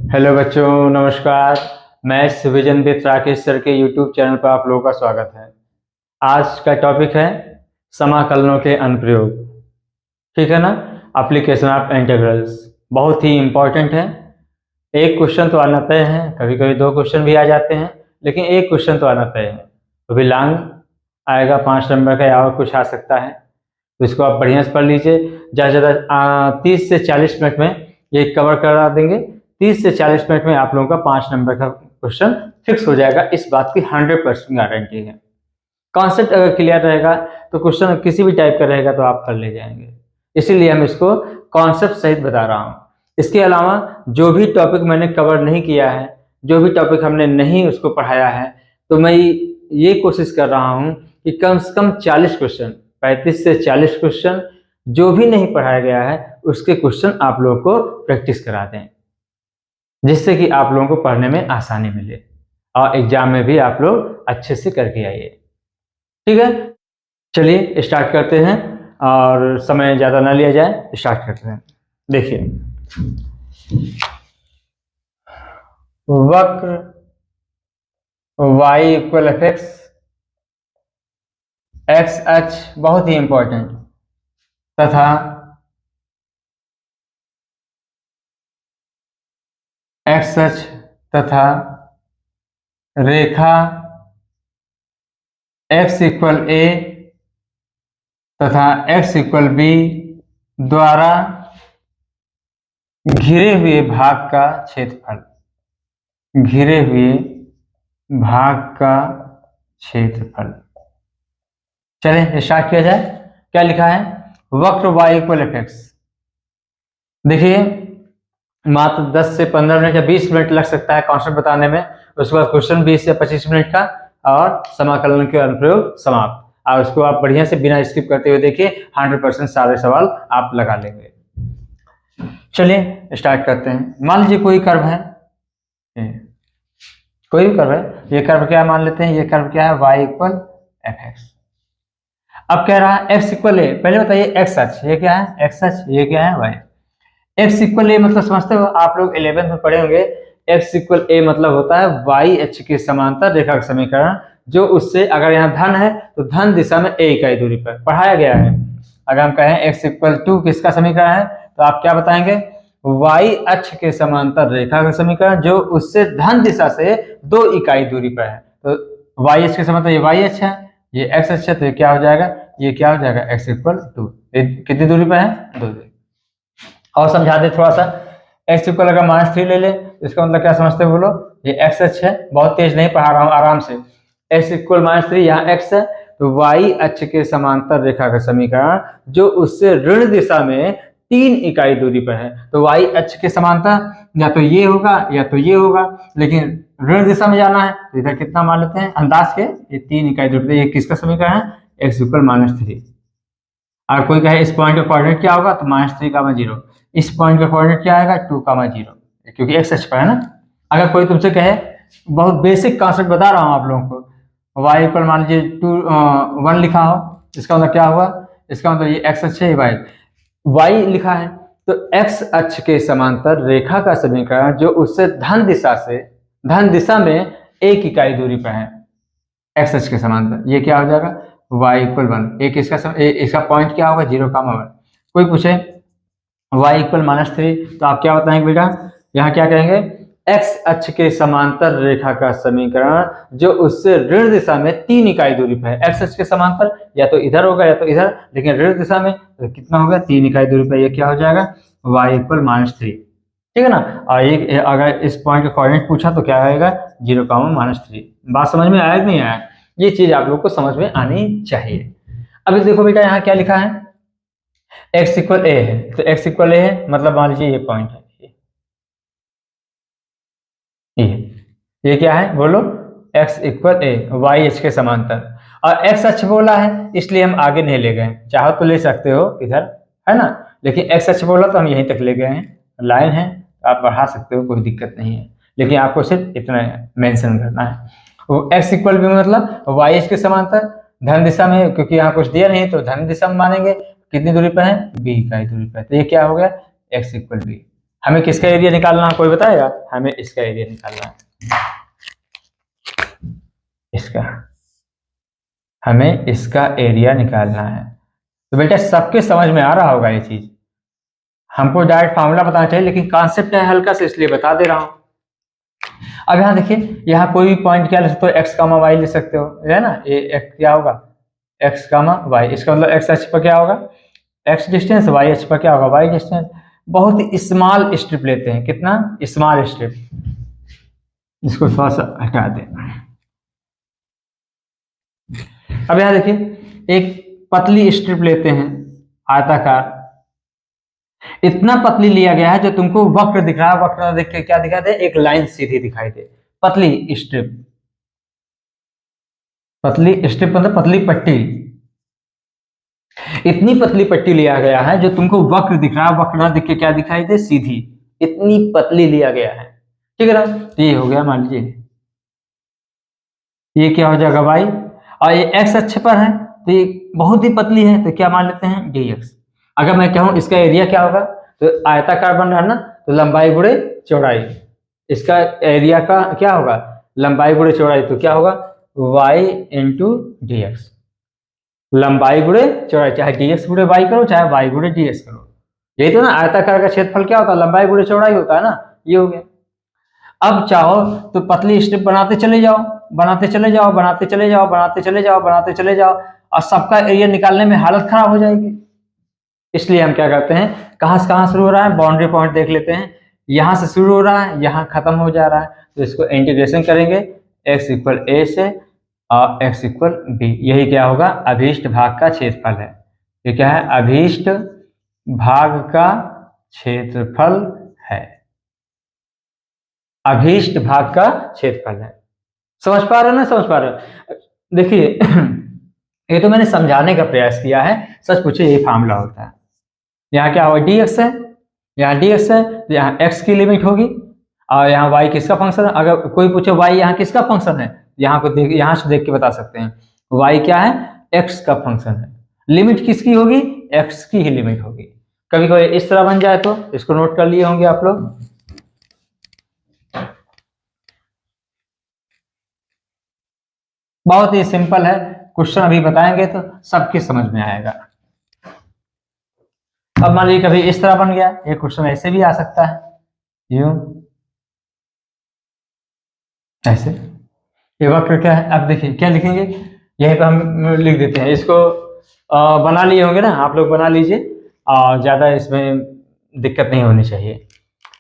Hello बच्चों, नमस्कार। मैं सिविजन विद राकेश सर के यूट्यूब चैनल पर आप लोगों का स्वागत है। आज का टॉपिक है समाकलनों के अनुप्रयोग। ठीक है ना। एप्लीकेशन ऑफ इंटीग्रल्स बहुत ही इम्पोर्टेंट है। एक क्वेश्चन तो आना तय है, कभी कभी दो क्वेश्चन भी आ जाते हैं, लेकिन एक क्वेश्चन तो आना तय है। कभी लॉन्ग आएगा 5 नंबर का या और कुछ आ सकता है, तो इसको आप बढ़िया से पढ़ लीजिए। ज़्यादा से ज़्यादा 30 से 40 मिनट में ये कवर करा देंगे। 30 से 40 मिनट में आप लोगों का 5 नंबर का क्वेश्चन फिक्स हो जाएगा, इस बात की 100% गारंटी है। कॉन्सेप्ट अगर क्लियर रहेगा तो क्वेश्चन किसी भी टाइप का रहेगा तो आप कर ले जाएंगे, इसीलिए हम इसको कॉन्सेप्ट सहित बता रहा हूँ। इसके अलावा जो भी टॉपिक मैंने कवर नहीं किया है, जो भी टॉपिक हमने नहीं उसको पढ़ाया है, तो मैं ये कोशिश कर रहा हूँ कि कम से कम 40 क्वेश्चन, 35 से 40 क्वेश्चन जो भी नहीं पढ़ाया गया है उसके क्वेश्चन आप लोगों को प्रैक्टिस करा दें, जिससे कि आप लोगों को पढ़ने में आसानी मिले और एग्जाम में भी आप लोग अच्छे से करके आइए। ठीक है, चलिए स्टार्ट करते हैं और समय ज़्यादा ना लिया जाए, स्टार्ट करते हैं। देखिए, वक्र y equal F x H बहुत ही इंपॉर्टेंट तथा एक्स एच तथा रेखा x इक्वल a तथा x इक्वल b द्वारा घिरे हुए भाग का क्षेत्रफल, घिरे हुए भाग का क्षेत्रफल। चलिए स्टार्ट किया जाए। क्या लिखा है? वक्र y इक्वल एफ एक्स। देखिए, मात्र 10 से 15 मिनट या 20 मिनट लग सकता है कॉन्सेप्ट बताने में। उसके बाद क्वेश्चन 20 से 25 मिनट का और समाकलन के अनुप्रयोग समाप्त। और उसको आप बढ़िया से बिना स्किप करते हुए देखिए, 100% सारे सवाल आप लगा लेंगे। चलिए स्टार्ट करते हैं। मान लीजिए कोई कर्व है, कोई भी कर्व है। ये कर्व क्या मान लेते हैं? ये कर्व क्या है? y equal F x. अब कह रहा है x इक्वल ए। पहले बताइए x अक्ष ये क्या है? x अक्ष ये क्या है? y। x इक्वल ए मतलब समझते हो आप लोग, 11th में पढ़े होंगे। x इक्वल ए मतलब होता है y अक्ष के समांतर रेखा का समीकरण, जो उससे अगर यहाँ धन है तो धन दिशा में a इकाई दूरी पर पढ़ाया गया है। अगर हम कहें x इक्वल टू किसका समीकरण है, तो आप क्या बताएंगे? y अक्ष के समांतर रेखा का समीकरण, जो उससे धन दिशा से 2 इकाई दूरी पर है। तो y अक्ष के समांतर ये y अक्ष है, ये x अक्ष है, तो ये क्या हो जाएगा? ये क्या हो जाएगा? x equal to. कितनी दूरी पर है? 2 दूरी। और समझा दे थोड़ा सा। x इक्वल अगर -3 ले ले, इसका मतलब क्या समझते हो बोलो? ये x अक्ष है, बहुत तेज नहीं पढ़ा रहा हूँ, आराम से। x इक्वल -3, यहाँ x है, तो y अक्ष के समांतर रेखा का समीकरण, जो उससे ऋण दिशा में 3 इकाई दूरी पर है। तो y अक्ष के समांतर या तो ये होगा या तो ये होगा, लेकिन ऋण दिशा में जाना है तो इधर कितना मान लेते हैं अंदाज के? ये 3 इकाई दूरी पर। ये किसका समीकरण है? x equal -3। अगर कोई कहे इस पॉइंट का कोऑर्डिनेट क्या होगा, तो -3, 0। इस पॉइंट का कोऑर्डिनेट क्या आएगा? 2, 0, क्योंकि एक्स अक्ष पर है ना। अगर कोई तुमसे कहे, बहुत बेसिक कॉन्सेप्ट बता रहा हूँ आप लोगों को, y इक्वल मान लीजिए 1 लिखा हो, इसका मतलब क्या हुआ? इसका मतलब ये एक्स अक्ष है, y लिखा है, तो x अक्ष के समांतर रेखा का समीकरण, जो उससे धन दिशा में 1 इकाई दूरी पर है, एक्स अक्ष के समांतर, ये क्या हो जाएगा? y equal 1। एक इसका पॉइंट क्या होगा? 0, 1। कोई पूछे y इक्वल -3, तो आप क्या बताएंगे बेटा? यहाँ क्या कहेंगे? x अक्ष के समांतर रेखा का समीकरण, जो उससे ऋण दिशा में 3 इकाई दूरी पर है। x अक्ष के समांतर या तो इधर होगा या तो इधर, लेकिन ऋण दिशा में तो कितना होगा? 3 इकाई दूरी पर। ये क्या हो जाएगा? y equal -3। ठीक है ना। और एक अगर इस पॉइंट का कोऑर्डिनेट पूछा तो क्या आएगा? 0, -3। बात समझ में आया कि नहीं आया? ये चीज आप लोग को समझ में आनी चाहिए। अभी देखो बेटा, यहाँ क्या लिखा है? x इक्वल ए है, तो x इक्वल ए है मतलब मान लीजिए ये पॉइंट है, ये क्या है बोलो? x इक्वल ए, y अक्ष के समांतर। और x अक्ष बोला है इसलिए हम आगे नहीं ले गए। चाहो तो ले सकते हो इधर, है ना, लेकिन x अक्ष बोला तो हम यहीं तक ले गए हैं। लाइन है, आप बढ़ा सकते हो, कोई दिक्कत नहीं है, लेकिन आपको सिर्फ इतना मेंशन करना है। वो x इक्वल बी मतलब y अक्ष के समांतर धन दिशा में, क्योंकि यहाँ कुछ दिया नहीं तो धन दिशा में मानेंगे। कितनी दूरी पर है? b इकाई दूरी पर। तो ये क्या हो गया? x equal B. हमें किसका एरिया निकालना है, कोई बताएगा? हमें इसका एरिया निकालना है, इसका, हमें इसका एरिया निकालना है। तो बेटा सबके समझ में आ रहा होगा ये चीज, हमको डायरेक्ट फार्मूला बताना चाहिए लेकिन कॉन्सेप्ट है हल्का से, इसलिए बता दे रहा हूं। अब यहाँ देखिए, यहाँ कोई भी पॉइंट क्या ले सकते हो, एक्स कामा वाई ले सकते हो, है ना। ये एक्स क्या होगा, एक्स कामा वाई, इसका मतलब एक्स अक्ष पर क्या होगा, एक्स डिस्टेंस, वाई अक्ष पर क्या होगा, वाई डिस्टेंस। बहुत ही स्मॉल स्ट्रिप लेते हैं, कितना स्मॉल स्ट्रिप, इसको थोड़ा सा हटा दें। अब यहाँ देखिए, एक पतली स्ट्रिप लेते हैं आयताकार, इतना पतली लिया गया है जो तुमको वक्र दिख रहा है, वक्र देख के क्या दिखाई दे, एक लाइन सीधी दिखाई दे, पतली स्ट्रिप, पतली स्ट्रिप मतलब पतली पट्टी, इतनी पतली पट्टी लिया गया है जो तुमको वक्र दिख रहा है, वक्र दिख के क्या दिखाई दे, सीधी, इतनी पतली लिया गया है, ठीक है ना। तो ये हो गया, मान लीजिए ये क्या हो जाएगा वाई, और ये एक्स अक्ष पर है तो ये बहुत ही पतली है, तो क्या मान लेते हैं dx। अगर मैं कहूं इसका एरिया क्या होगा, तो आयताकार बन रहा है ना, तो लंबाई गुणे चौड़ाई, इसका एरिया का क्या होगा, लंबाई गुणे चौड़ाई, तो क्या होगा y इंटू डी एक्स, लंबाई गुणे चौड़ाई, चाहे dx गुणे y करो चाहे y गुणे dx करो, यही तो ना, आयताकार का क्षेत्रफल क्या होता है, लंबाई गुणे चौड़ाई होता है ना, ये हो गया। अब चाहो तो पतली स्ट्रिप बनाते चले जाओ, बनाते चले जाओ, बनाते चले जाओ, बनाते चले जाओ, बनाते चले जाओ, और सबका एरिया निकालने में हालत खराब हो जाएगी। इसलिए हम क्या करते हैं, कहां से कहां शुरू हो रहा है, बाउंड्री पॉइंट देख लेते हैं, यहां से शुरू हो रहा है, यहां खत्म हो जा रहा है, तो इसको इंटीग्रेशन करेंगे x इक्वल a से और x इक्वल b, यही क्या होगा, अभीष्ट भाग का क्षेत्रफल है। ये क्या है, अभीष्ट भाग का क्षेत्रफल है, अभीष्ट भाग का क्षेत्रफल है। समझ पा रहे हो ना, समझ पा रहे हो। देखिए ये तो मैंने समझाने का प्रयास किया है, सच पूछे यही फार्मूला होता है। यहाँ क्या होगा, dx है, यहाँ dx है, तो यहाँ x की लिमिट होगी, और यहाँ y किसका फंक्शन है, अगर कोई पूछे y यहाँ किसका फंक्शन है, यहाँ को देख, यहाँ से देख के बता सकते हैं, y क्या है, x का फंक्शन है, लिमिट किसकी होगी, x की ही लिमिट होगी। कभी कभी इस तरह बन जाए तो इसको नोट कर लिए होंगे आप लोग, बहुत ही सिंपल है, क्वेश्चन अभी बताएंगे तो सबकी समझ में आएगा। अब मान लीजिए कभी इस तरह बन गया, ये क्वेश्चन ऐसे भी आ सकता है, यूं ऐसे, ये वक्र क्या है, अब देखिए क्या लिखेंगे, यहीं पे हम लिख देते हैं इसको, बना लिए होंगे ना आप लोग, बना लीजिए, और ज्यादा इसमें दिक्कत नहीं होनी चाहिए।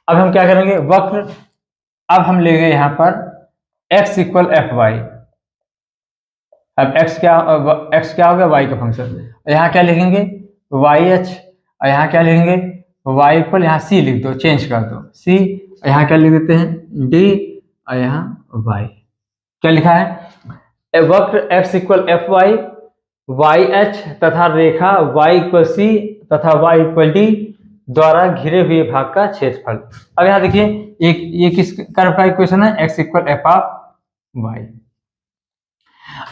अब हम क्या करेंगे, वक्र, अब हम लेंगे यहाँ पर x इक्वल एफ वाई, अब x क्या हो गया, y का फंक्शन, यहाँ क्या लिखेंगे y h, और यहाँ क्या लिखेंगे y इक्वल, यहाँ c लिख दो, चेंज कर दो c, यहाँ क्या लिख देते हैं d, और यहाँ y, क्या लिखा है, वक्र x equal f y, y h तथा रेखा y इक्वल c तथा y इक्वल d द्वारा घिरे हुए भाग का क्षेत्रफल। अब यहाँ देखिए ये किस कर्व का इक्वेशन है, x equal F of y,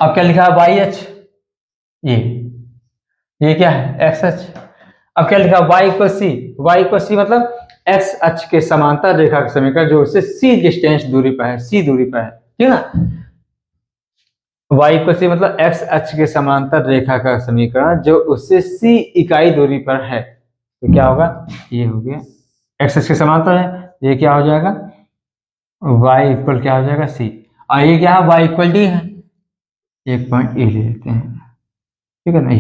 अब क्या लिखा है वाई एच, ये क्या है एक्स अक्ष, अब क्या लिखा y equal c, y equal c मतलब x अक्ष के समांतर रेखा का समीकरण जो उससे c डिस्टेंस दूरी पर है, c दूरी पर है, ठीक है ना, y इक्वल सी मतलब x अक्ष के समांतर रेखा का समीकरण जो उससे c इकाई दूरी पर है, तो क्या होगा, ये हो गया x अक्ष के समांतर है, ये क्या हो जाएगा y इक्वल क्या हो जाएगा c, और ये क्या है y इक्वल d है, एक पॉइंट ए ले लेते हैं, ठीक है ना,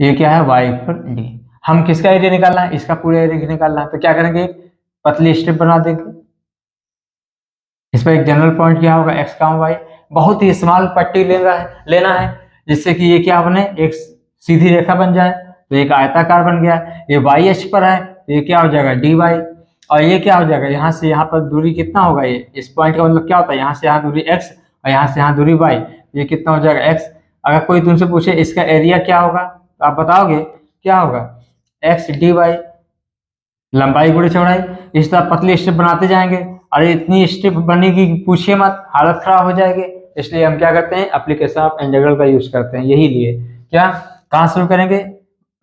ये क्या है y इक्वल d, हम किसका एरिया निकालना है, इसका पूरा एरिया निकालना है, तो क्या करेंगे, पतली स्ट्रिप बना देंगे, इस पर एक जनरल पॉइंट क्या होगा x काम y, बहुत ही स्मॉल पट्टी लेना है जिससे कि ये क्या बने, एक सीधी रेखा बन जाए, तो एक आयताकार बन गया, ये y अक्ष पर है तो ये क्या हो जाएगा dy, और ये क्या हो जाएगा, यहाँ से यहाँ पर दूरी कितना होगा, ये इस पॉइंट का मतलब क्या होता है, यहाँ से यहाँ दूरी x और यहाँ से यहाँ दूरी y, ये कितना हो जाएगा x। अगर कोई तुमसे पूछे इसका एरिया क्या होगा, तो आप बताओगे क्या होगा, x dy, लंबाई गुणे चौड़ाई, इस तरह पतली स्ट्रिप बनाते जाएंगे, अरे इतनी स्ट्रिप बनेगी पूछिए मत, हालत खराब हो जाएगी, इसलिए हम क्या करते हैं, एप्लीकेशन ऑफ इंटीग्रल का यूज करते हैं, यही लिए क्या, कहाँ शुरू करेंगे,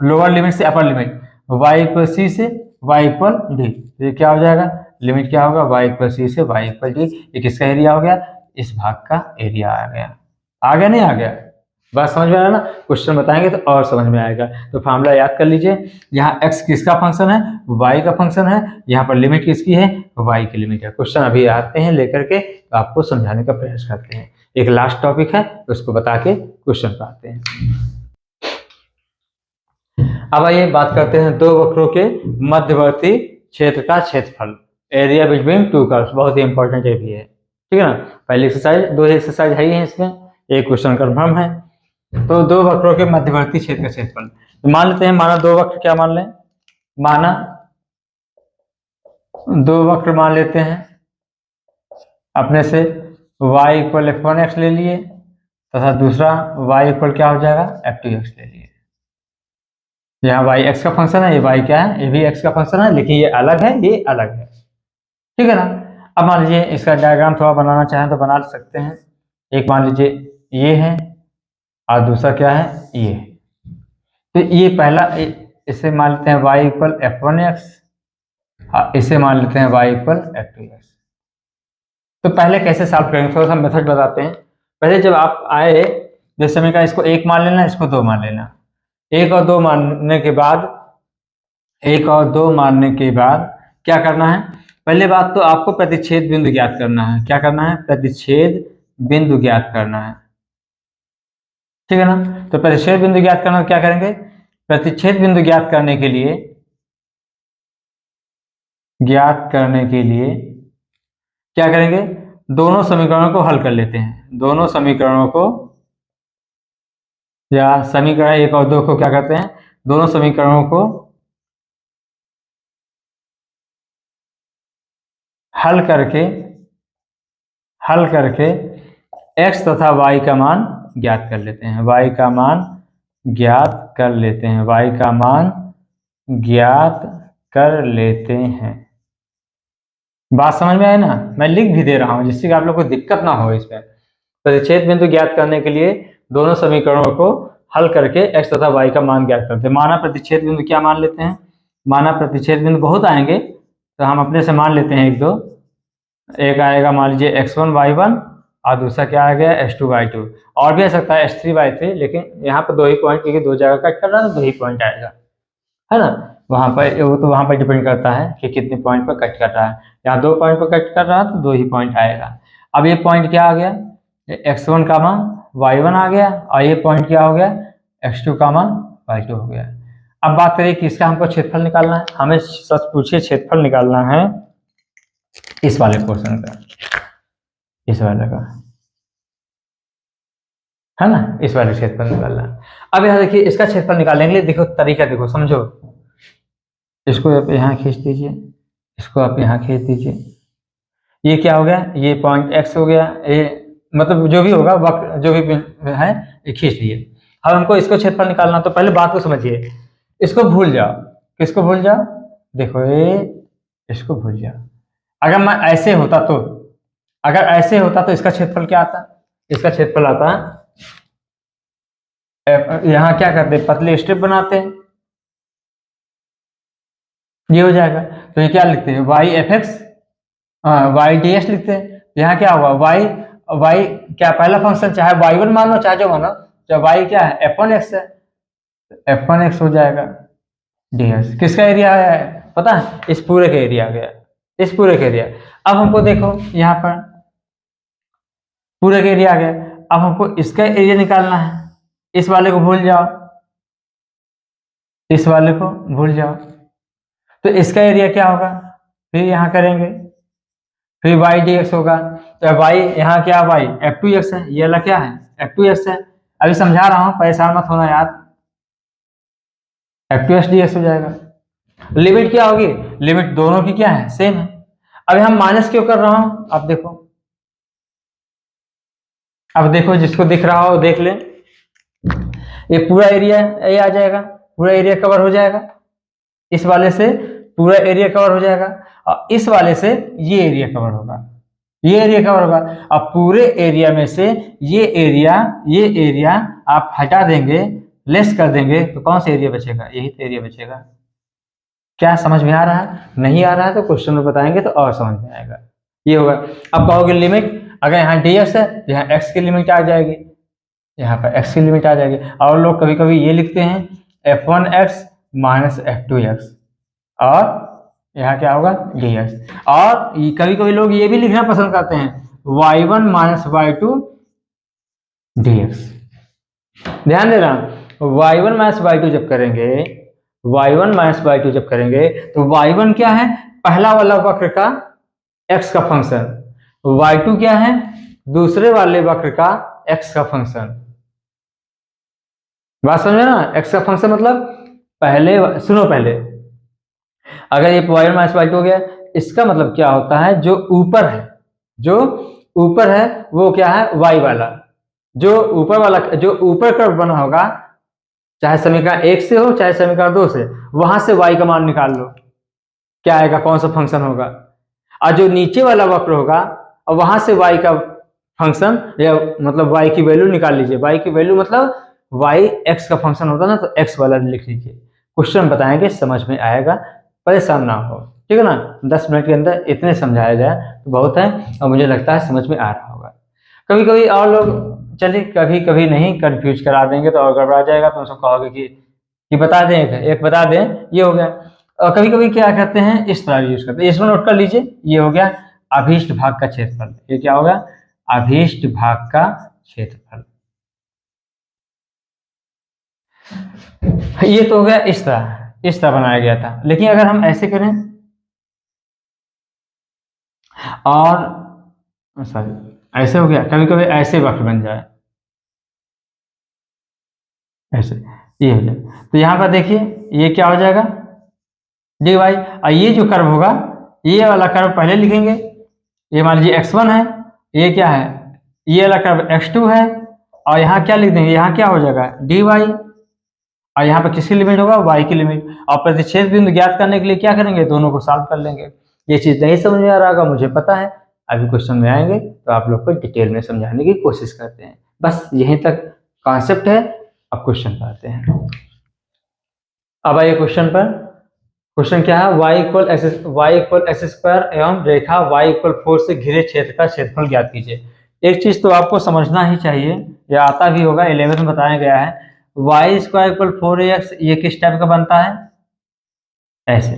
लोअर लिमिट से upper limit, y equal c से y इक्वल डी। ये क्या हो जाएगा, लिमिट क्या होगा, y इक्वल सी से y इक्वल डी। ये किसका एरिया हो गया, इस भाग का एरिया आ गया। आ गया नहीं आ गया, बात समझ में आया ना। क्वेश्चन बताएंगे तो और समझ में आएगा। तो फार्मूला याद कर लीजिए, यहाँ x किसका फंक्शन है, y का फंक्शन है, यहाँ पर लिमिट किसकी है, y की लिमिट है। क्वेश्चन अभी आते हैं लेकर के, तो आपको समझाने का प्रयास करते हैं। एक लास्ट टॉपिक है, उसको बता के क्वेश्चन पर आते हैं। अब आइए बात करते हैं दो वक्रों के मध्यवर्ती क्षेत्र का क्षेत्रफल, एरिया बिटवीन टू कर्व्स। बहुत ही इंपॉर्टेंट ये भी है, ठीक है ना। पहली एक्सरसाइज, दो एक्सरसाइज है ही है इसमें, एक क्वेश्चन कंफर्म है। तो दो वक्रों के मध्यवर्ती क्षेत्र का क्षेत्रफल, तो मान लेते हैं, माना दो वक्र, क्या मान लें, माना दो वक्र मान लेते हैं अपने से, y इक्वल f1x ले लिए तथा दूसरा y इक्वल क्या हो जाएगा, f2x ले लिए। यहाँ y x का फंक्शन है, ये y क्या है, ये भी x का फंक्शन है, लेकिन ये अलग है, ये अलग है, ठीक है ना। अब मान लीजिए इसका डायग्राम थोड़ा बनाना चाहें तो बना सकते हैं। एक मान लीजिए ये है और दूसरा क्या है, ये। तो ये पहला, इसे मान लेते हैं y इक्वल f1x, इसे मान लेते हैं y इक्वल f2x। तो पहले कैसे सॉल्व करेंगे, थोड़ा सा मेथड बताते हैं। पहले जब आप आए, जिस समय का इसको एक मान लेना, इसको दो मान लेना। एक और दो मानने के बाद, एक और दो मानने के बाद क्या करना है, पहले बात तो आपको प्रतिच्छेद बिंदु ज्ञात करना है। क्या करना है, प्रतिच्छेद बिंदु ज्ञात करना है, ठीक है ना। तो प्रतिच्छेद बिंदु ज्ञात करना, क्या करेंगे, प्रतिच्छेद बिंदु ज्ञात करने के लिए क्या करेंगे, दोनों समीकरणों को हल कर लेते हैं। दोनों समीकरणों को, या समीकरण एक और दो को क्या करते हैं, दोनों समीकरणों को हल करके x तथा y का मान ज्ञात कर लेते हैं। y का मान ज्ञात कर लेते हैं, y का मान ज्ञात कर लेते हैं। बात समझ में आए ना, मैं लिख भी दे रहा हूं जिससे कि आप लोग को दिक्कत ना हो इसमें। प्रतिच्छेद बिंदु ज्ञात करने के लिए दोनों समीकरणों को हल करके x तथा y का मान ज्ञात करते हैं। माना प्रतिच्छेद बिंदु क्या मान लेते हैं, माना प्रतिच्छेद बिंदु बहुत आएंगे, तो हम अपने से मान लेते हैं एक दो। एक आएगा मान लीजिए x1 y1 और दूसरा क्या आ गया x2 y2, और भी आ सकता है x3 y3, लेकिन यहाँ पर दो ही पॉइंट, क्योंकि दो जगह कट कर रहा है तो दो ही पॉइंट आएगा, है ना। वहाँ पर वो तो वहाँ पर डिपेंड करता है कि कितने पॉइंट पर कट कर रहा है। यहाँ दो पॉइंट पर कट कर रहा है तो दो ही पॉइंट आएगा। अब ये पॉइंट क्या आ गया, x1 का मान y1 आ गया, और ये पॉइंट क्या हो गया, x2 का मान y2 हो गया। अब बात करें कि इसका हमको क्षेत्रफल निकालना है। हमें सच पूछिए क्षेत्रफल निकालना है इस वाले पोर्शन का, इस वाले का, है ना, इस वाले क्षेत्रफल निकालना है। अब यहाँ देखिए, इसका क्षेत्रफल निकालने के लिए देखो तरीका, देखो समझो। इसको आप यहाँ खींच दीजिए, इसको आप यहाँ खींच दीजिए। ये क्या हो गया, ये पॉइंट x हो गया, ये मतलब जो भी होगा वक्र जो भी है ये खींच लिए। अब हमको इसको क्षेत्रफल निकालना, तो पहले बात को समझिए, इसको भूल जाओ। किसको भूल जाओ, देखो ये, इसको भूल जाओ। अगर मैं ऐसे होता तो, अगर ऐसे होता तो इसका क्षेत्रफल क्या आता, इसका क्षेत्रफल आता है, यहाँ क्या करते, पतले स्ट्रिप बनाते हैं, ये हो जाएगा। तो ये क्या लिखते हैं, y fx y ds लिखते हैं। यहाँ क्या होगा, y क्या पहला फंक्शन, चाहे y1 मान लो चाहे जो मानो, चाहे y क्या है, f1x है, f1x हो जाएगा ds। किसका एरिया है पता है, इस पूरे का एरिया आ गया, इस पूरे का एरिया। अब हमको देखो यहाँ पर पूरे का एरिया आ गया। अब हमको इसका एरिया निकालना है। इस वाले को भूल जाओ, इस वाले को भूल जाओ, तो इसका एरिया क्या होगा, फिर यहाँ करेंगे, फिर y dx होगा। तो y यहाँ क्या y f2x है, ये वाला क्या है f2x है। अभी समझा रहा हूँ, परेशान मत होना यार, f2x dx हो जाएगा। लिमिट क्या होगी, लिमिट दोनों की क्या है, सेम है। अभी हम माइनस क्यों कर रहा हूँ, अब देखो, अब देखो, जिसको दिख रहा हो देख ले, ये पूरा एरिया ये आ जाएगा, पूरा एरिया कवर हो जाएगा, इस वाले से पूरा एरिया कवर हो जाएगा, और इस वाले से ये एरिया कवर होगा, ये एरिया कवर होगा। अब पूरे एरिया में से ये एरिया आप हटा देंगे, लेस कर देंगे, तो कौन सा एरिया बचेगा, यही तो एरिया बचेगा। क्या समझ में आ रहा है? नहीं आ रहा है तो क्वेश्चन में बताएंगे तो और समझ में आएगा। ये होगा। अब कहोगे लिमिट, अगर यहाँ dx है तो यहाँ x की लिमिट आ जाएगी, यहाँ पर x की लिमिट आ जाएगी। और लोग कभी कभी ये लिखते हैं f1x माइनस f2x, और यहाँ क्या होगा dx। और कभी कभी लोग ये भी लिखना पसंद करते हैं y1 माइनस y2 dx। ध्यान देना, y1 माइनस y2 जब करेंगे, y1 माइनस y2 जब करेंगे तो y1 क्या है, पहला वाला वक्र का x का फंक्शन, y2 क्या है, दूसरे वाले वक्र का x का फंक्शन। बात समझे ना? x का फंक्शन मतलब पहले, सुनो पहले, अगर ये y1 माइनस y2 हो गया, इसका मतलब क्या होता है, जो ऊपर है, जो ऊपर है वो क्या है, y वाला, जो ऊपर वाला, जो ऊपर कर्व बना होगा, चाहे समीकरण 1 से हो चाहे समीकरण 2 से, वहां से y का मान निकाल लो, क्या आएगा, कौन सा फंक्शन होगा। और जो नीचे वाला वक्र होगा और वहां से y का फंक्शन या मतलब y की वैल्यू निकाल लीजिए। y की वैल्यू मतलब y x का फंक्शन होता ना, तो x वाला लिख लीजिए। क्वेश्चन बताएंगे, समझ में आएगा, परेशान ना हो, ठीक है ना। 10 मिनट के अंदर इतने समझाया जाए तो बहुत है, और मुझे लगता है समझ में आ रहा होगा। कभी कभी और लोग, चलिए कभी कभी नहीं, कंफ्यूज करा देंगे तो और गड़बड़ा जाएगा, तो उसको कहोगे कि बता दें, एक बता दें, ये हो गया। और कभी कभी क्या करते हैं, इस तरह यूज करते हैं, इसको नोट कर लीजिए, ये हो गया अभीष्ट भाग का क्षेत्रफल। ये क्या होगा, अभीष्ट भाग का क्षेत्रफल। ये तो हो गया इस तरह बनाया गया था। लेकिन अगर हम ऐसे करें, और सॉरी ऐसे हो गया, कभी कभी ऐसे वक्र बन जाए, ऐसे ये हो जाए, तो यहाँ पर देखिए ये क्या हो जाएगा, dy। और ये जो कर्व होगा, ये वाला कर्व पहले लिखेंगे, ये मान लीजिए x1 है, ये क्या है, ये वाला कर्व x2 है, और यहाँ क्या लिख देंगे, यहाँ क्या हो जाएगा dy, और यहाँ पर किसकी लिमिट होगा, y की लिमिट। और प्रतिच्छेद बिंदु ज्ञात करने के लिए क्या करेंगे, दोनों को सॉल्व कर लेंगे। ये चीज नहीं समझ में आ रहा होगा, मुझे पता है, अभी क्वेश्चन में आएंगे तो आप लोग को डिटेल में समझाने की कोशिश करते हैं। बस यहीं तक कॉन्सेप्ट है। अब क्वेश्चन पर आते हैं। अब आइए क्वेश्चन पर। क्वेश्चन क्या है, y इक्वल एक्स स्क्वायर एवं रेखा y इक्वल 4 से घिरे क्षेत्र का क्षेत्रफल ज्ञात कीजिए। एक चीज तो आपको समझना ही चाहिए, या आता भी होगा, 11th में बताया गया है, y स्क्वायर इक्वल 4ax, ये किस टाइप का बनता है, ऐसे।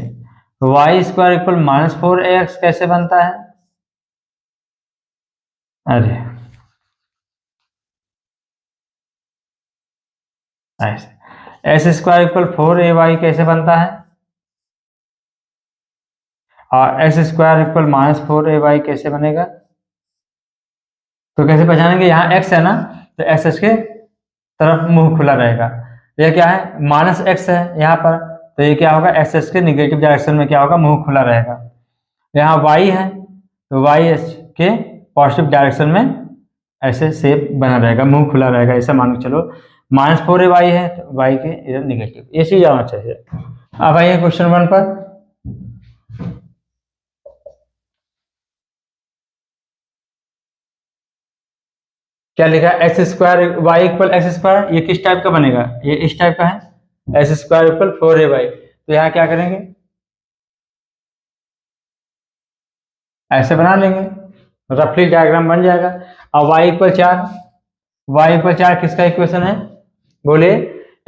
y square equal minus 4ax कैसे बनता है, अरे ऐसे। एस स्क्वायर इक्वल 4ay कैसे बनता है, और S square equal minus 4ay कैसे बनेगा। तो कैसे पहचानेंगे, यहाँ x है ना, तो x के तरफ मुंह खुला रहेगा। ये क्या है, माइनस x है यहाँ पर, तो ये क्या होगा, x के निगेटिव डायरेक्शन में क्या होगा, मुंह खुला रहेगा। यहाँ y है तो y के पॉजिटिव डायरेक्शन में ऐसे शेप बना रहेगा, मुंह खुला रहेगा, ऐसा मान के चलो। माइनस 4ay है तो y के इधर निगेटिव, ये चीज आना चाहिए। अब आइए क्वेश्चन 1 पर। क्या लिखा है, x square y equal x square, ये किस टाइप का बनेगा, ये इस टाइप का है, एक्स स्क्वायर इक्वल 4ay। तो यहाँ क्या करेंगे, ऐसे बना लेंगे, रफली डायग्राम बन जाएगा। अब y इक्वल 4, y इक्वल 4 किसका इक्वेशन है, बोले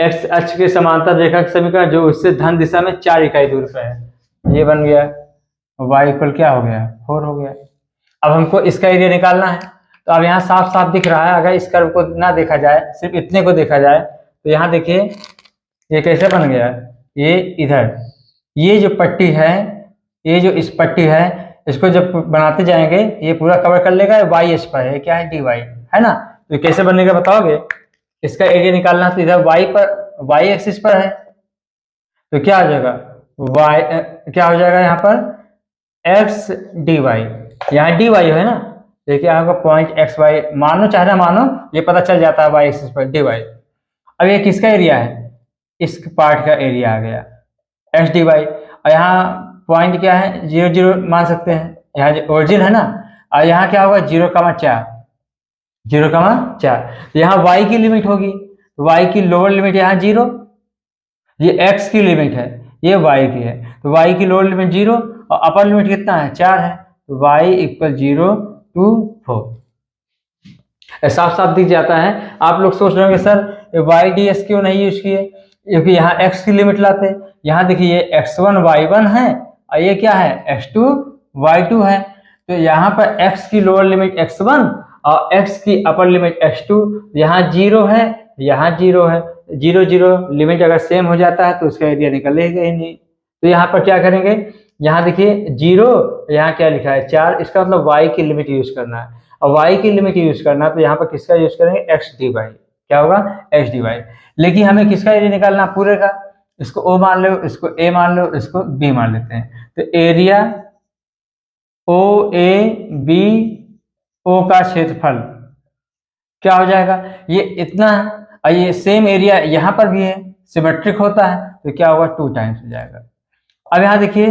x अक्ष के समांतर रेखा के समीकरण जो उससे धन दिशा में 4 इकाई दूर पर है, ये बन गया। y इक्वल क्या हो गया, 4 हो गया। अब हमको इसका एरिया निकालना है, तो अब यहाँ साफ साफ दिख रहा है, अगर इस कर्व को ना देखा जाए, सिर्फ इतने को देखा जाए, तो यहाँ देखिए ये कैसे बन गया, ये इधर, ये जो पट्टी है, ये जो इस पट्टी है, इसको जब बनाते जाएंगे ये पूरा कवर कर लेगा, y एच पर है, क्या है dy है ना। तो कैसे बनेगा बताओगे, इसका एरिया निकालना, तो इधर y पर, y एक्सिस पर है, तो क्या हो जाएगा, y क्या हो जाएगा यहाँ पर x dy, यहाँ dy है ना, देखिए आपका पॉइंट एक्स वाई, मानो चाहे ना मानो ये पता चल जाता है y एक्सिस पर dy। अब ये किसका एरिया है, इस पार्ट का एरिया आ गया x dy। और यहाँ पॉइंट क्या है, 0 0 मान सकते हैं, यहाँ ओरिजिन है ना, और यहाँ क्या होगा 0,4, 0,4। तो यहाँ y की लिमिट होगी, y की लोअर लिमिट यहाँ 0, ये x की लिमिट है, ये y की है, तो y की लोअर लिमिट 0 और अपर लिमिट कितना है 4 है, तो y इक्वल 0 to 4। साफ साफ दिख जाता है। आप लोग सोच रहे होंगे सर वाई डी एस क्यों नहीं यूज किए, क्योंकि यहाँ x की लिमिट लाते। यहाँ देखिए x1 y1 है और ये क्या है x2 y2 है, तो यहाँ पर x की लोअर लिमिट x1 और x की अपर लिमिट x2, यहाँ 0 है यहाँ 0 है, 0 0 लिमिट अगर सेम हो जाता है तो उसका एरिया निकलेगा ही नहीं। तो यहाँ पर क्या करेंगे, यहाँ देखिए 0, यहाँ क्या लिखा है 4, इसका मतलब y की लिमिट यूज करना है, और y की लिमिट यूज करना तो यहाँ पर किसका यूज करेंगे x dy, क्या होगा x dy। लेकिन हमें किसका एरिया निकालना पूरे का, इसको O मान लो, इसको A मान लो, इसको B मान लेते हैं। तो एरिया OAB O का क्षेत्रफल क्या हो जाएगा, ये इतना है और ये सेम एरिया यहाँ पर भी है, सिमेट्रिक होता है, तो क्या होगा 2 टाइम्स हो जाएगा। अब यहाँ देखिए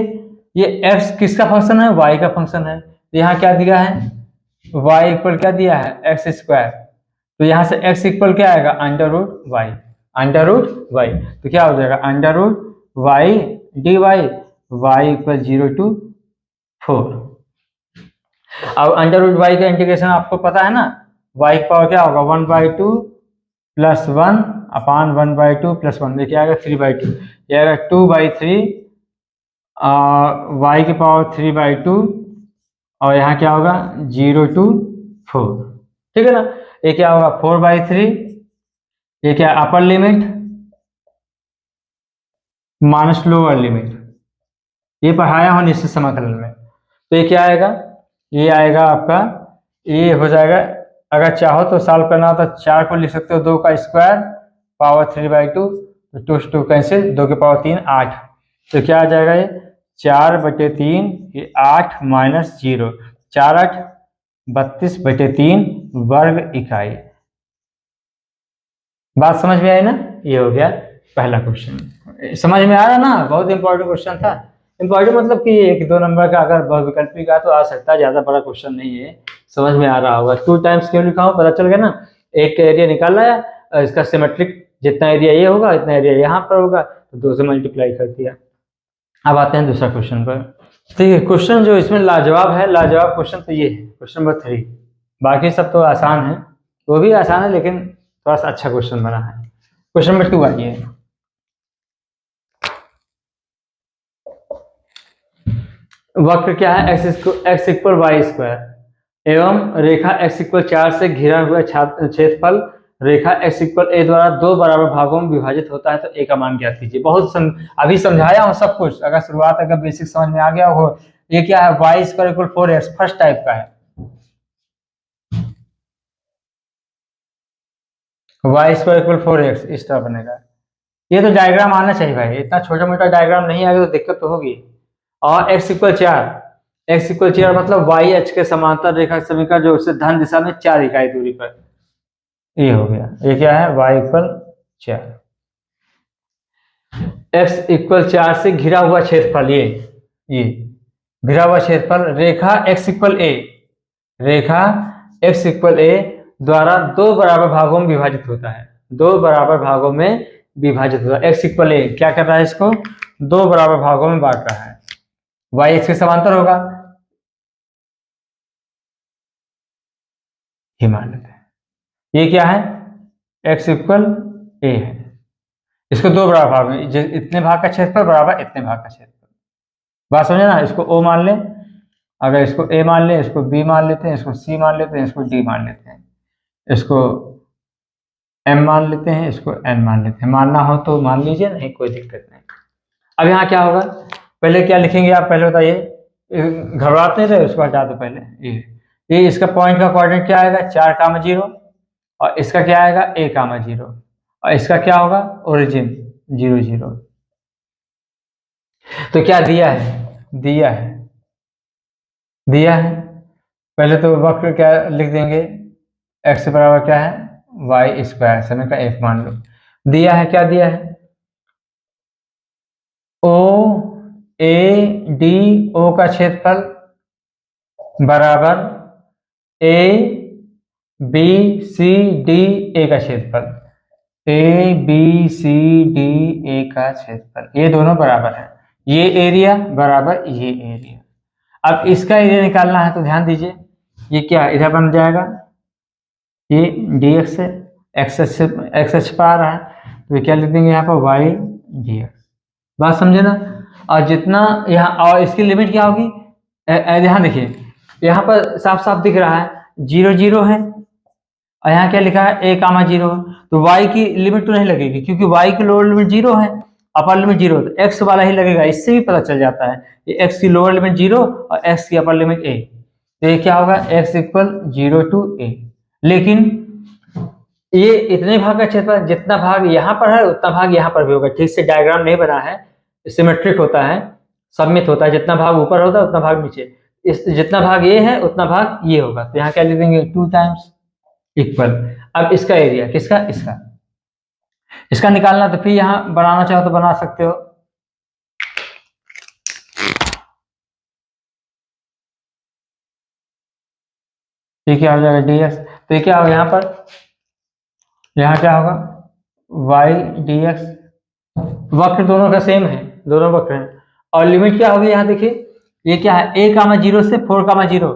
ये x किसका फंक्शन है, y का फंक्शन है, तो यहाँ क्या दिया है y इक्वल क्या दिया है एक्स स्क्वायर, तो यहाँ से x इक्वल क्या आएगा अंडर रूट वाई, तो क्या हो जाएगा under root y d y, y equal 0 to 4। अब अंडर रूट वाई का इंटीग्रेशन आपको पता है ना, y की पावर क्या होगा 1/2 प्लस 1 अपान 1/2 प्लस 1, देखिए आएगा 3/2, ये आएगा 2/3 y की पावर 3/2 और यहाँ क्या होगा 0 to 4, ठीक है ना। ये क्या होगा 4/3, ये क्या upper limit minus lower limit, ये पढ़ाया हो निश्चित समाकलन में। तो ये क्या आएगा, ये आएगा आपका, ये हो जाएगा, अगर चाहो तो सॉल्व करना हो तो 4 को लिख सकते हो 2 का स्क्वायर पावर 3/2, तो 2 से 2 कैंसिल, 2 की पावर 3 8, तो क्या आ जाएगा ये 4/3, ये 8 माइनस 0, 4 8 32/3 वर्ग इकाई। बात समझ में आई ना, ये हो गया पहला क्वेश्चन। समझ में आ रहा ना, बहुत इंपॉर्टेंट क्वेश्चन था। इंपॉर्टेंट मतलब कि 1-2 नंबर का अगर बहुविकल्पी का तो आ सकता है, ज्यादा बड़ा क्वेश्चन नहीं है, समझ में आ रहा होगा। 2 टाइम्स क्यों लिखा हूँ पता चल गया ना, एक का एरिया निकाल लाया, इसका सिमेट्रिक जितना एरिया ये होगा इतना एरिया यहाँ पर होगा, तो 2 से मल्टीप्लाई कर दिया। अब आते हैं दूसरा क्वेश्चन पर। ठीक है, क्वेश्चन जो इसमें लाजवाब है, लाजवाब क्वेश्चन तो ये है क्वेश्चन नंबर 3, बाकी सब तो आसान है, वो भी आसान है लेकिन थोड़ा सा अच्छा क्वेश्चन बना है। क्वेश्चन नंबर 2 आइए, वक्र क्या है x इक्वल वाई स्क्वायर एवं रेखा x इक्वल 4 से घिरा हुआ क्षेत्रफल रेखा x इक्वल a द्वारा 2 बराबर भागों में विभाजित होता है, तो a का मान ज्ञात कीजिए। बहुत अभी समझाया हूँ सब कुछ, अगर शुरुआत अगर बेसिक समझ में आ गया हो। ये क्या है y square equal 4x, first type का है, वाई स्क्वायर इक्वल 4x इस तरह बनेगा। ये तो डायग्राम आना चाहिए भाई, इतना छोटा मोटा डायग्राम नहीं आएगा तो दिक्कत तो होगी। और x इक्वल 4 मतलब वाई एच के समांतर रेखा समीकरण जो उससे धन दिशा में 4 इकाई दूरी पर, ये हो गया। ये क्या है y इक्वल 4, x इक्वल 4 से घिरा हुआ क्षेत्रफल, ये घिरा हुआ क्षेत्रफल रेखा x इक्वल a द्वारा 2 बराबर भागों में विभाजित होता है, 2 बराबर भागों में विभाजित होता है। x इक्वल a क्या कर रहा है, इसको 2 बराबर भागों में बांट रहा है, y x के समांतर होगा, ये मान लेते हैं। ये क्या है x इक्वल a है, इसको 2 बराबर भाग में, इतने भाग का क्षेत्रफल बराबर इतने भाग का क्षेत्रफल, बात समझे ना। इसको o मान लें, अगर इसको a मान लें, इसको b मान लेते हैं, इसको c मान लेते हैं, इसको d मान लेते हैं, इसको m मान लेते हैं, इसको n मान लेते हैं। मानना हो तो मान लीजिए, नहीं कोई दिक्कत नहीं। अब यहाँ क्या होगा, पहले क्या लिखेंगे आप, पहले बताइए, घबराते रहे उसको हटा दो पहले। ये इसका पॉइंट का कोऑर्डिनेट क्या आएगा 4,0 और इसका क्या आएगा a,0 और इसका क्या होगा ओरिजिन 0 0। तो क्या दिया है पहले तो वक्र क्या लिख देंगे, x बराबर क्या है वाई स्क्वायर, समय का 1 मान लो। दिया है क्या दिया है OAD, O का क्षेत्रफल बराबर ABCD A का क्षेत्रफल, ABCD A का क्षेत्रफल, ये दोनों बराबर है। ये एरिया बराबर ये एरिया। अब इसका एरिया निकालना है तो ध्यान दीजिए, ये क्या इधर बन जाएगा, ये डी एक्स है, एक्स एच पर आ रहा है तो ये क्या लिख देंगे यहाँ पर वाई डी एक्स। बात समझे ना। और जितना यहाँ, और इसकी लिमिट क्या होगी, यहाँ देखिए यहाँ पर साफ साफ दिख रहा है 0 0 है, और यहाँ क्या लिखा है a कामा 0, तो y की लिमिट तो नहीं लगेगी क्योंकि y की लोअर लिमिट 0 है, अपर लिमिट 0, तो x वाला ही लगेगा। इससे भी पता चल जाता है कि x की लोअर लिमिट 0 और x की अपर लिमिट a, तो ये क्या होगा x इक्वल 0 to a। लेकिन ये इतने भाग का क्षेत्रफल, जितना भाग यहाँ पर है उतना भाग यहाँ पर भी होगा। ठीक से डायग्राम नहीं बना है, सिमेट्रिक होता है, सममित होता है, जितना भाग ऊपर होता है उतना भाग नीचे, इस जितना भाग ये है उतना भाग ये होगा। तो यहाँ क्या लिख देंगे 2 टाइम्स इक्वल। अब इसका एरिया किसका, इसका निकालना, तो फिर यहां बनाना चाहो तो बना सकते हो। ये क्या हो जाएगा dx, तो ये क्या होगा यहाँ पर, यहाँ क्या होगा y dx, वक्र दोनों का सेम है, दोनों वक्र हैं। और लिमिट क्या होगी यहाँ देखिए, ये क्या है a कामा 0 से 4 कामा 0,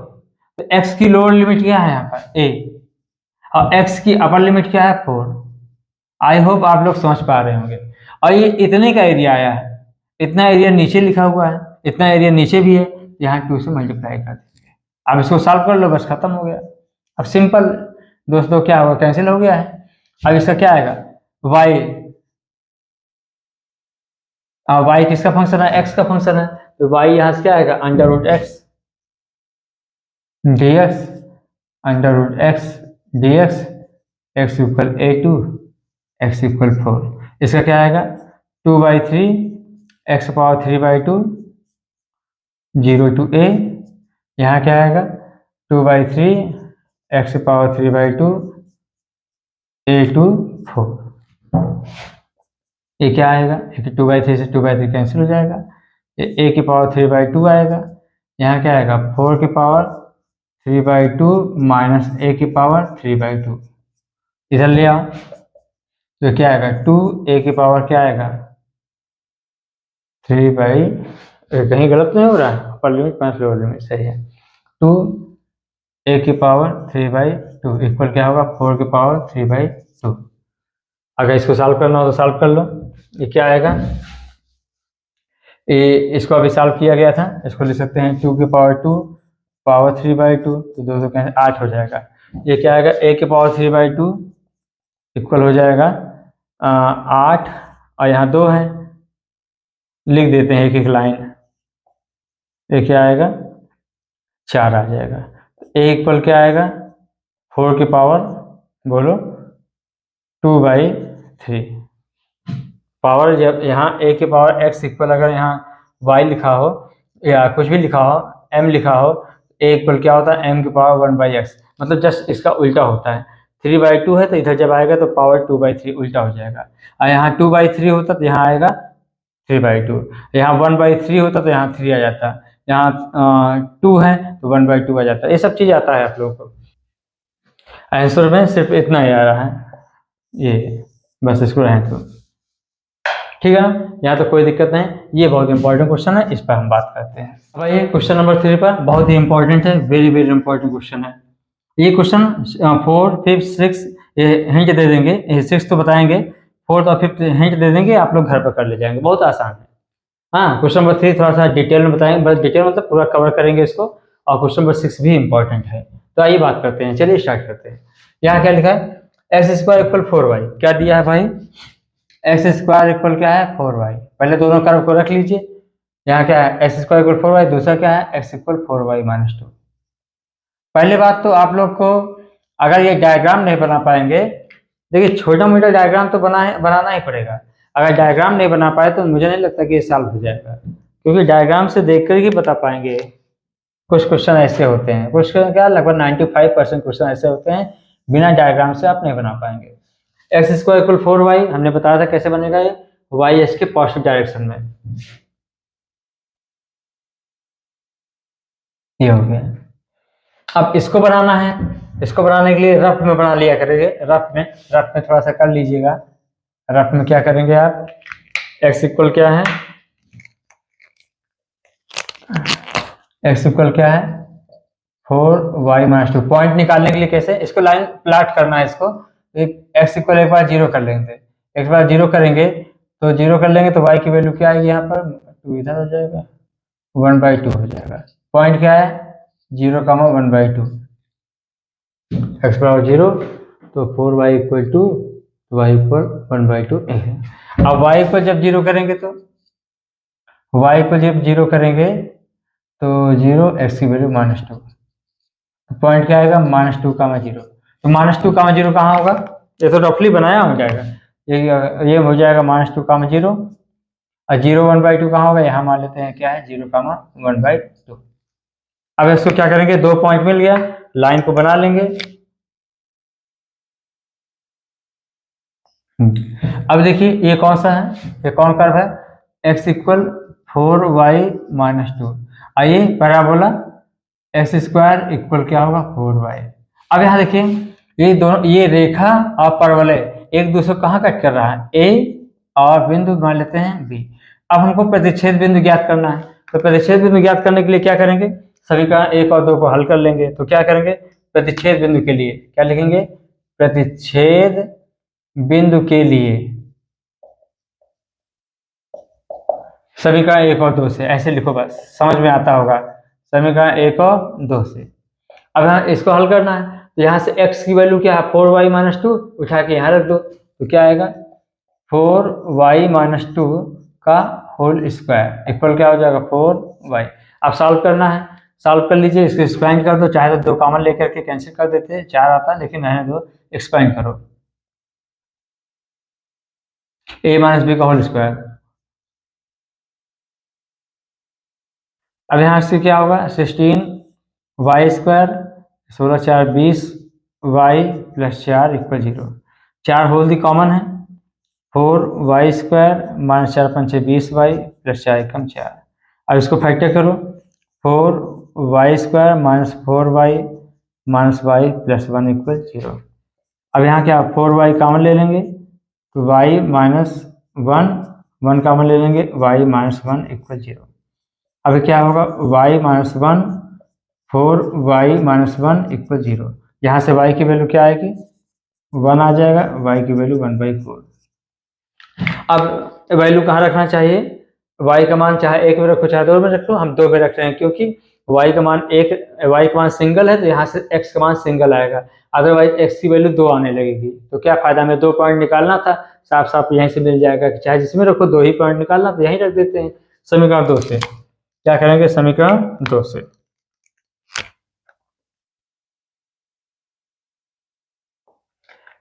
तो x की लोअर लिमिट क्या है यहाँ पर a, और x की अपर लिमिट क्या है 4। आई होप आप लोग समझ पा रहे होंगे। और ये इतने का एरिया आया है, इतना एरिया नीचे लिखा हुआ है, इतना एरिया नीचे भी है, यहाँ 2 से मल्टीप्लाई कर दीजिए। अब इसको सॉल्व कर लो, बस खत्म हो गया। अब सिंपल दोस्तों क्या होगा, कैंसिल हो गया है। अब इसका क्या आएगा y किसका फंक्शन है, x का फंक्शन है, तो y यहाँ से क्या आएगा under root x d x x equal a2 x equal 4। इसका क्या आएगा 2/3 x पावर 3/2 0 to a, यहाँ क्या आएगा 2/3 x पावर 3/2 a to 4। ये क्या आएगा, 2/3 से 2/3 कैंसिल हो जाएगा, ये a की पावर 3/2 आएगा, यहाँ क्या आएगा 4 की पावर 3/2 माइनस a की पावर 3/2, इधर ले आओ तो क्या आएगा 2a की पावर क्या आएगा 3 बाई, कहीं गलत नहीं हो रहा है, upper limit minus lower limit सही है, 2a की पावर 3/2 इक्वल क्या होगा 4 की पावर 3/2। अगर इसको सॉल्व करना हो तो सॉल्व कर लो। ये क्या आएगा, ये इसको अभी सॉल्व किया गया था, इसको लिख सकते हैं 2 की पावर 2 पावर 3/2, तो 2 कैसे 8 हो जाएगा। ये क्या आएगा a की पावर 3/2 इक्वल हो जाएगा 8, और यहाँ 2 है, लिख देते हैं एक एक लाइन, ये क्या आएगा 4 आ जाएगा। a इक्वल क्या आएगा 4 की पावर बोलो 2/3, पावर जब यहाँ a की पावर x इक्वल अगर यहाँ y लिखा हो या कुछ भी लिखा हो m लिखा हो, a इक्वल क्या होता है m की पावर 1/x, मतलब जस्ट इसका उल्टा होता है। 3/2 है तो इधर जब आएगा तो पावर 2/3 उल्टा हो जाएगा, और यहाँ 2/3 होता तो यहाँ आएगा 3/2, यहाँ 1/3 होता तो यहाँ 3 आ जाता, यहाँ 2 है तो 1/2 आ जाता। ये सब चीज़ आता है आप लोगों को, आंसर में सिर्फ इतना ही आ रहा है, ये बस इसको रहें तो ठीक है ना, यहाँ तो कोई दिक्कत नहीं। ये बहुत इंपॉर्टेंट क्वेश्चन है, इस पर हम बात करते हैं। अब आइए क्वेश्चन नंबर 3 पर, बहुत ही इंपॉर्टेंट है, वेरी वेरी इंपॉर्टेंट क्वेश्चन है ये क्वेश्चन। 4, 5, 6 ये हिंट दे देंगे, 6 तो बताएंगे, 4th और 5th हिंट दे देंगे, आप लोग घर पर कर ले जाएंगे, बहुत आसान है। हाँ, क्वेश्चन नंबर 3 थोड़ा सा डिटेल में बताएंगे, बस डिटेल मतलब पूरा कवर करेंगे इसको, और क्वेश्चन नंबर 6 भी इंपॉर्टेंट है। तो आइए बात करते हैं, चलिए स्टार्ट करते हैं। यहाँ क्या लिखा है x² इक्वल 4y, क्या दिया है भाई x² इक्वल क्या है 4y। पहले दोनों कर्व को रख लीजिए, यहाँ क्या है x² इक्वल 4y, दूसरा क्या है x इक्वल 4y माइनस 2। पहली बात तो आप लोग को अगर ये डायग्राम नहीं बना पाएंगे, देखिए छोटा मोटा डायग्राम तो बनाना ही पड़ेगा। अगर डायग्राम नहीं बना पाए तो मुझे नहीं लगता कि ये सॉल्व हो जाएगा, क्योंकि डायग्राम से देखकर ही बता पाएंगे। कुछ क्वेश्चन ऐसे होते हैं, कुछ क्या लगभग 95% क्वेश्चन ऐसे होते हैं बिना डायग्राम से आप नहीं बना पाएंगे। x² इक्वल 4y हमने बताया था कैसे बनेगा, ये y x के पॉजिटिव डायरेक्शन में, ये हो गया। अब इसको बनाना है, इसको बनाने के लिए रफ में बना लिया करेंगे, रफ में थोड़ा सा कर लीजिएगा। रफ में क्या करेंगे आप, x इक्वल क्या है एक्स इक्वल क्या है 4y-2। पॉइंट निकालने के लिए कैसे, इसको लाइन प्लाट करना है, इसको एक्स इक्वल एक बार 0 कर लेंगे, एक बार 0 करेंगे तो 0 कर लेंगे तो y की वैल्यू क्या आएगी, यहाँ पर 2 इधर हो जाएगा, 1/2 हो जाएगा। पॉइंट क्या है 0,1/2, एक्स बराबर 0 तो 4y equal to y equal 1/2 है। अब y इक्वल जब 0 करेंगे तो y इक्वल जब 0 करेंगे तो 0 x की वैल्यू -2, पॉइंट क्या आएगा -2,0। तो -2,0 कहाँ होगा, ये तो रफली बनाया हो जाएगा, ये हो जाएगा -2,0 और 0 1/2 कहाँ होगा, यहाँ मान लेते हैं क्या है 0,1/2। अब इसको क्या करेंगे, 2 पॉइंट मिल गया, लाइन को बना लेंगे। अब देखिए ये कौन सा है, ये कौन कर्व है, x इक्वल 4y-2। आइए पैराबोला एक्स स्क्वायर इक्वल क्या होगा 4y। अब यहाँ देखिए ये दोनों, ये रेखा और परवलय एक दूसरे को कहाँ कट कर रहा है, ए और बिंदु मान लेते हैं बी। अब हमको प्रतिच्छेद बिंदु ज्ञात करना है, तो प्रतिच्छेद बिंदु ज्ञात करने के लिए क्या करेंगे, समीकरण 1 और 2 को हल कर लेंगे। तो क्या करेंगे, प्रतिच्छेद बिंदु के लिए क्या लिखेंगे, प्रतिच्छेद बिंदु के लिए समीकरण 1 और 2 से, ऐसे लिखो बस समझ में आता होगा, समीकरण 1 और 2 से। अब यहाँ इसको हल करना है, तो यहाँ से x की वैल्यू क्या है 4y-2, उठा के यहाँ रख दो, तो क्या आएगा 4y-2 का होल स्क्वायर इक्वल क्या हो जाएगा 4y। अब सॉल्व करना है, सॉल्व कर लीजिए, इसको एक्सपेंड कर दो, चाहे तो 2 कॉमन लेकर के कैंसिल कर देते हैं, 4 आता है, लेकिन रहने दो, एक्सपेंड करो, a-b का होल स्क्वायर। अब यहाँ से क्या होगा 16y² 16×4 20y + 4 = 0। 4 whole the common है, 4y² - 4×5 = 20y + 4 = 4। अब इसको फैक्टर करो, 4y² - 4y - y + 1 = 0। अब यहाँ क्या 4y कॉमन ले लेंगे तो y - 1 कॉमन ले लेंगे, y - 1 = 0। अब क्या होगा y - 1 4y - 1 = 0। यहाँ से y की वैल्यू क्या आएगी 1 आ जाएगा, y की वैल्यू 1/4। अब वैल्यू कहाँ रखना चाहिए, y का मान चाहे 1 में रखो चाहे 2 में रखो, हम 2 में रख रहे हैं क्योंकि y का मान सिंगल है, तो यहाँ से x का मान सिंगल आएगा, अदरवाइज x की वैल्यू 2 आने लगेगी। तो क्या फायदा, में 2 पॉइंट निकालना था, साफ साफ यहीं से मिल जाएगा कि चाहे जिसमें रखो 2 ही पॉइंट निकालना, तो यहीं रख देते हैं। समीकरण 2 से क्या करेंगे, समीकरण 2 से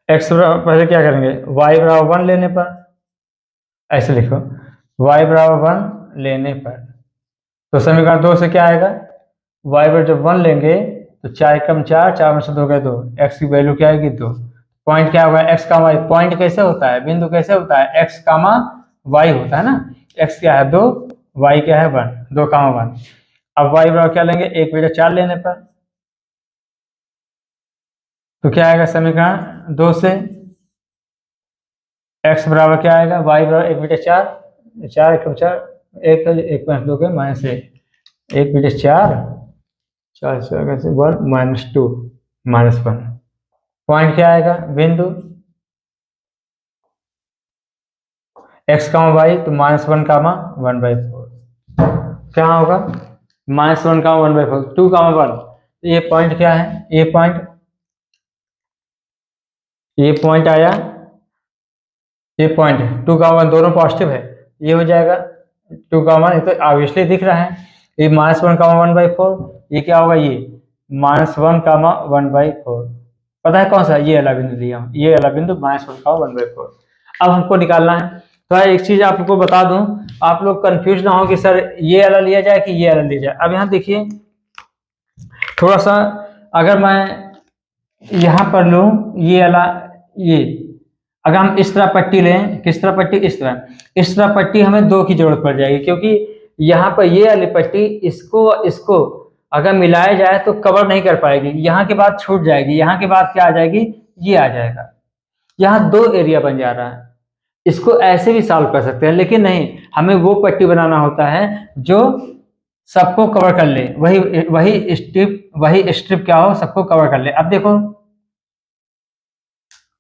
x पहले क्या करेंगे, y = 1 लेने पर, ऐसे लिखो y = 1 लेने पर, तो समीकरण 2 से क्या आएगा, y पर जब 1 लेंगे तो 4 × 4 4 में से 2 गए 2, x की वैल्यू क्या आएगी 2। पॉइंट क्या होगा x, y। पॉइंट कैसे होता है, बिंदु कैसे होता है, x, y होता है ना, x क्या है 2, y क्या है 1, 2, 1। अब y बराबर क्या लेंगे 1/4 लेने पर, तो क्या आएगा समीकरण 2 से x बराबर क्या आएगा, y बराबर 1/4, 4 × 4 1 2 के -1 1/4 4 से 1 -2 -1। पॉइंट क्या आएगा, बिंदु x, y, तो -1, 1/4 क्या होगा, -1, 1/4 2, 1। ये पॉइंट क्या है, ये पॉइंट आया, ये पॉइंट 2, 1 दोनों पॉजिटिव है, ये हो जाएगा 2, 1, ये तो ऑब्वियसली दिख रहा है, ये -1, 1/4, ये क्या होगा, ये -1, 1/4। पता है कौन सा, ये वाला बिंदु लिया हूँ, ये वाला बिंदु -1, 1/4। अब हमको निकालना है, तो एक चीज आपको बता दूं, आप लोग कंफ्यूज ना हो कि सर ये वाला लिया जाए कि ये वाला लिया जाए। अब यहाँ देखिए थोड़ा सा, अगर मैं यहाँ पर लूँ ये वाला, ये अगर हम इस तरह पट्टी लें, किस तरह पट्टी, इस तरह पट्टी हमें 2 की जरूरत पड़ जाएगी, क्योंकि यहाँ पर ये वाली पट्टी इसको अगर मिलाया जाए तो कवर नहीं कर पाएगी, यहाँ के बाद छूट जाएगी, यहाँ के बाद क्या आ जाएगी, ये आ जाएगा, यहाँ 2 एरिया बन जा रहा है। इसको ऐसे भी सॉल्व कर सकते हैं, लेकिन नहीं, हमें वो पट्टी बनाना होता है जो सबको कवर कर ले, वही स्ट्रिप क्या हो, सबको कवर कर ले। अब देखो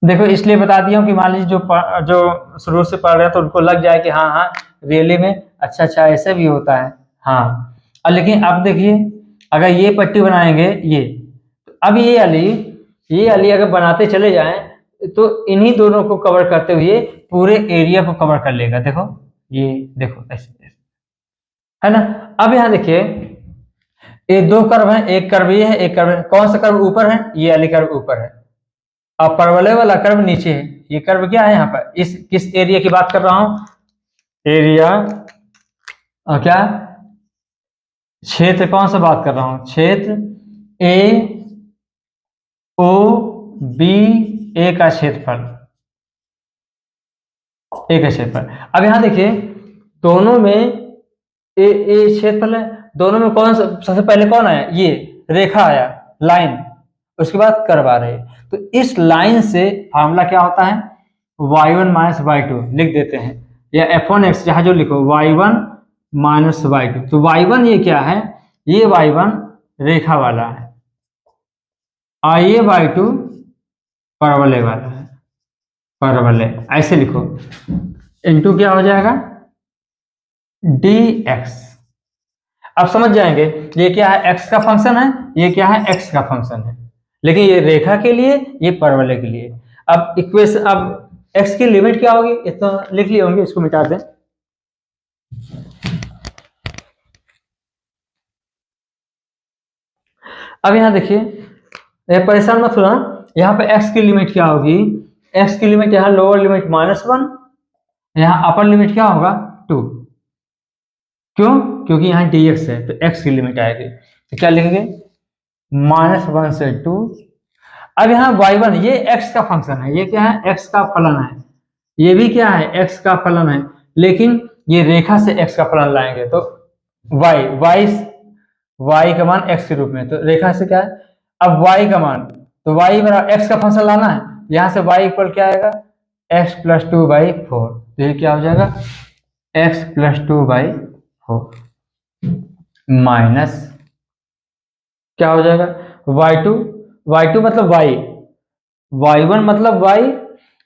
देखो इसलिए बता दिया हूँ कि मान लीजिए जो शुरू से पढ़ रहे हैं तो उनको लग जाए कि हाँ हाँ रियली में अच्छा अच्छा ऐसे भी होता है। हाँ और लेकिन अब देखिए अगर ये पट्टी बनाएंगे ये, अब ये वाली अगर बनाते चले जाएं तो इन्हीं दोनों को कवर करते हुए पूरे एरिया को कवर कर लेगा। देखो ये देखो ऐसे है ना। अब यहाँ देखिए ये दो कर्व है, एक कर्व ये है, एक कर्व है। कौन सा कर्व ऊपर है, ये वाली कर्व ऊपर है और परवलय वाला कर्व नीचे है। ये कर्व क्या है यहाँ पर, इस किस एरिया की बात कर रहा हूं, एरिया और क्या क्षेत्र, कौन सा बात कर रहा हूं, क्षेत्र ए ओ बी, ए का क्षेत्रफल, ए का क्षेत्रफल। अब यहां देखिए दोनों में ए क्षेत्रफल है, दोनों में कौन सा सबसे पहले कौन आया, ये रेखा आया लाइन, उसके बाद कर्व आ रहे। तो इस लाइन से फार्मूला क्या होता है, y1 माइनस y2 लिख देते हैं, या f1x जहां जो लिखो y1 माइनस y2। तो y1 ये क्या है, ये y1 रेखा वाला है और ये y2 परवलय वाला है, परवलय ऐसे लिखो, इनटू क्या हो जाएगा dx। अब समझ जाएंगे ये क्या है, x का फंक्शन है, ये क्या है x का फंक्शन है, लेकिन ये रेखा के लिए, ये परवलय के लिए। अब इक्वेशन, अब x की लिमिट क्या होगी, इतना लिख लिए होंगे, इसको मिटा दें। अब यहां देखिए परेशान मत होना, यहाँ पे x की लिमिट क्या होगी, x की लिमिट यहाँ लोअर लिमिट -1, यहाँ अपर लिमिट क्या होगा 2। क्यों, क्योंकि यहाँ dx है तो x की लिमिट आएगी, तो क्या लिखेंगे -1 से 2। अब यहाँ y1 ये x का फंक्शन है, ये क्या है x का फलन है, ये भी क्या है x का फलन है, लेकिन ये रेखा से x का फलन लाएंगे तो y का मान x के रूप में, तो रेखा से क्या है, अब y का मान, तो y बराबर x का फंक्शन लाना है, यहाँ से y इक्वल क्या आएगा x + 2/4, तो ये क्या हो जाएगा x + 2/4 माइनस क्या हो जाएगा y2 मतलब y, y1 मतलब y,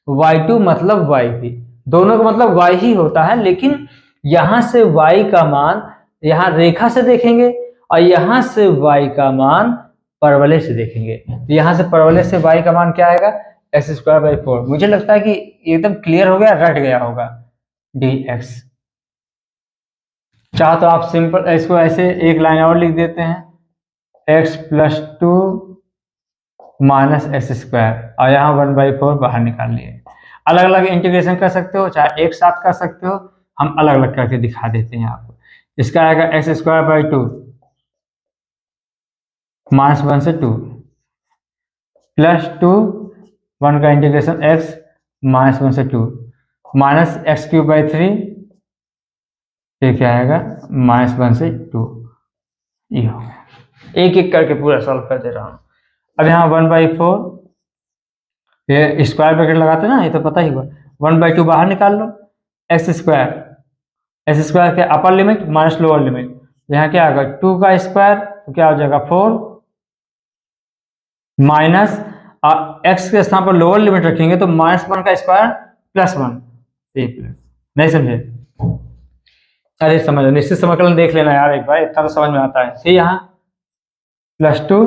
y2 मतलब y भी, दोनों का मतलब y ही होता है, लेकिन यहां से y का मान यहाँ रेखा से देखेंगे और यहां से y का मान परवलय से देखेंगे, तो यहां से परवलय से y का मान क्या आएगा x²/4। मुझे लगता है कि एकदम क्लियर हो गया, रट गया होगा dx। चाहो तो आप सिंपल इसको ऐसे एक लाइन और लिख देते हैं, x + 2 - x² और यहाँ 1/4 बाहर निकाल लिए। अलग अलग इंटीग्रेशन कर सकते हो, चाहे एक साथ कर सकते हो, हम अलग अलग करके दिखा देते हैं आपको। इसका आएगा x²/2 -1 से 2 + 2 1 का इंटीग्रेशन x -1 से 2 -x³/3, ये क्या आएगा -1 से 2। ये हो गया, एक एक करके पूरा सॉल्व कर दे रहा हूँ। अब यहाँ 1/4, ये स्क्वायर ब्रैकेट लगाते ना, ये तो पता ही हुआ, 1/2 बाहर निकाल लो, x² के upper limit minus lower limit, यहाँ क्या आएगा 2 का स्क्वायर, तो क्या हो जाएगा 4 माइनस x के स्थान पर लोअर लिमिट रखेंगे तो -1 का स्क्वायर +1, नहीं समझे, अरे समझ निश्चित समाकलन देख लेना यार एक बार, इतना तो समझ में आता है। फिर यहाँ +2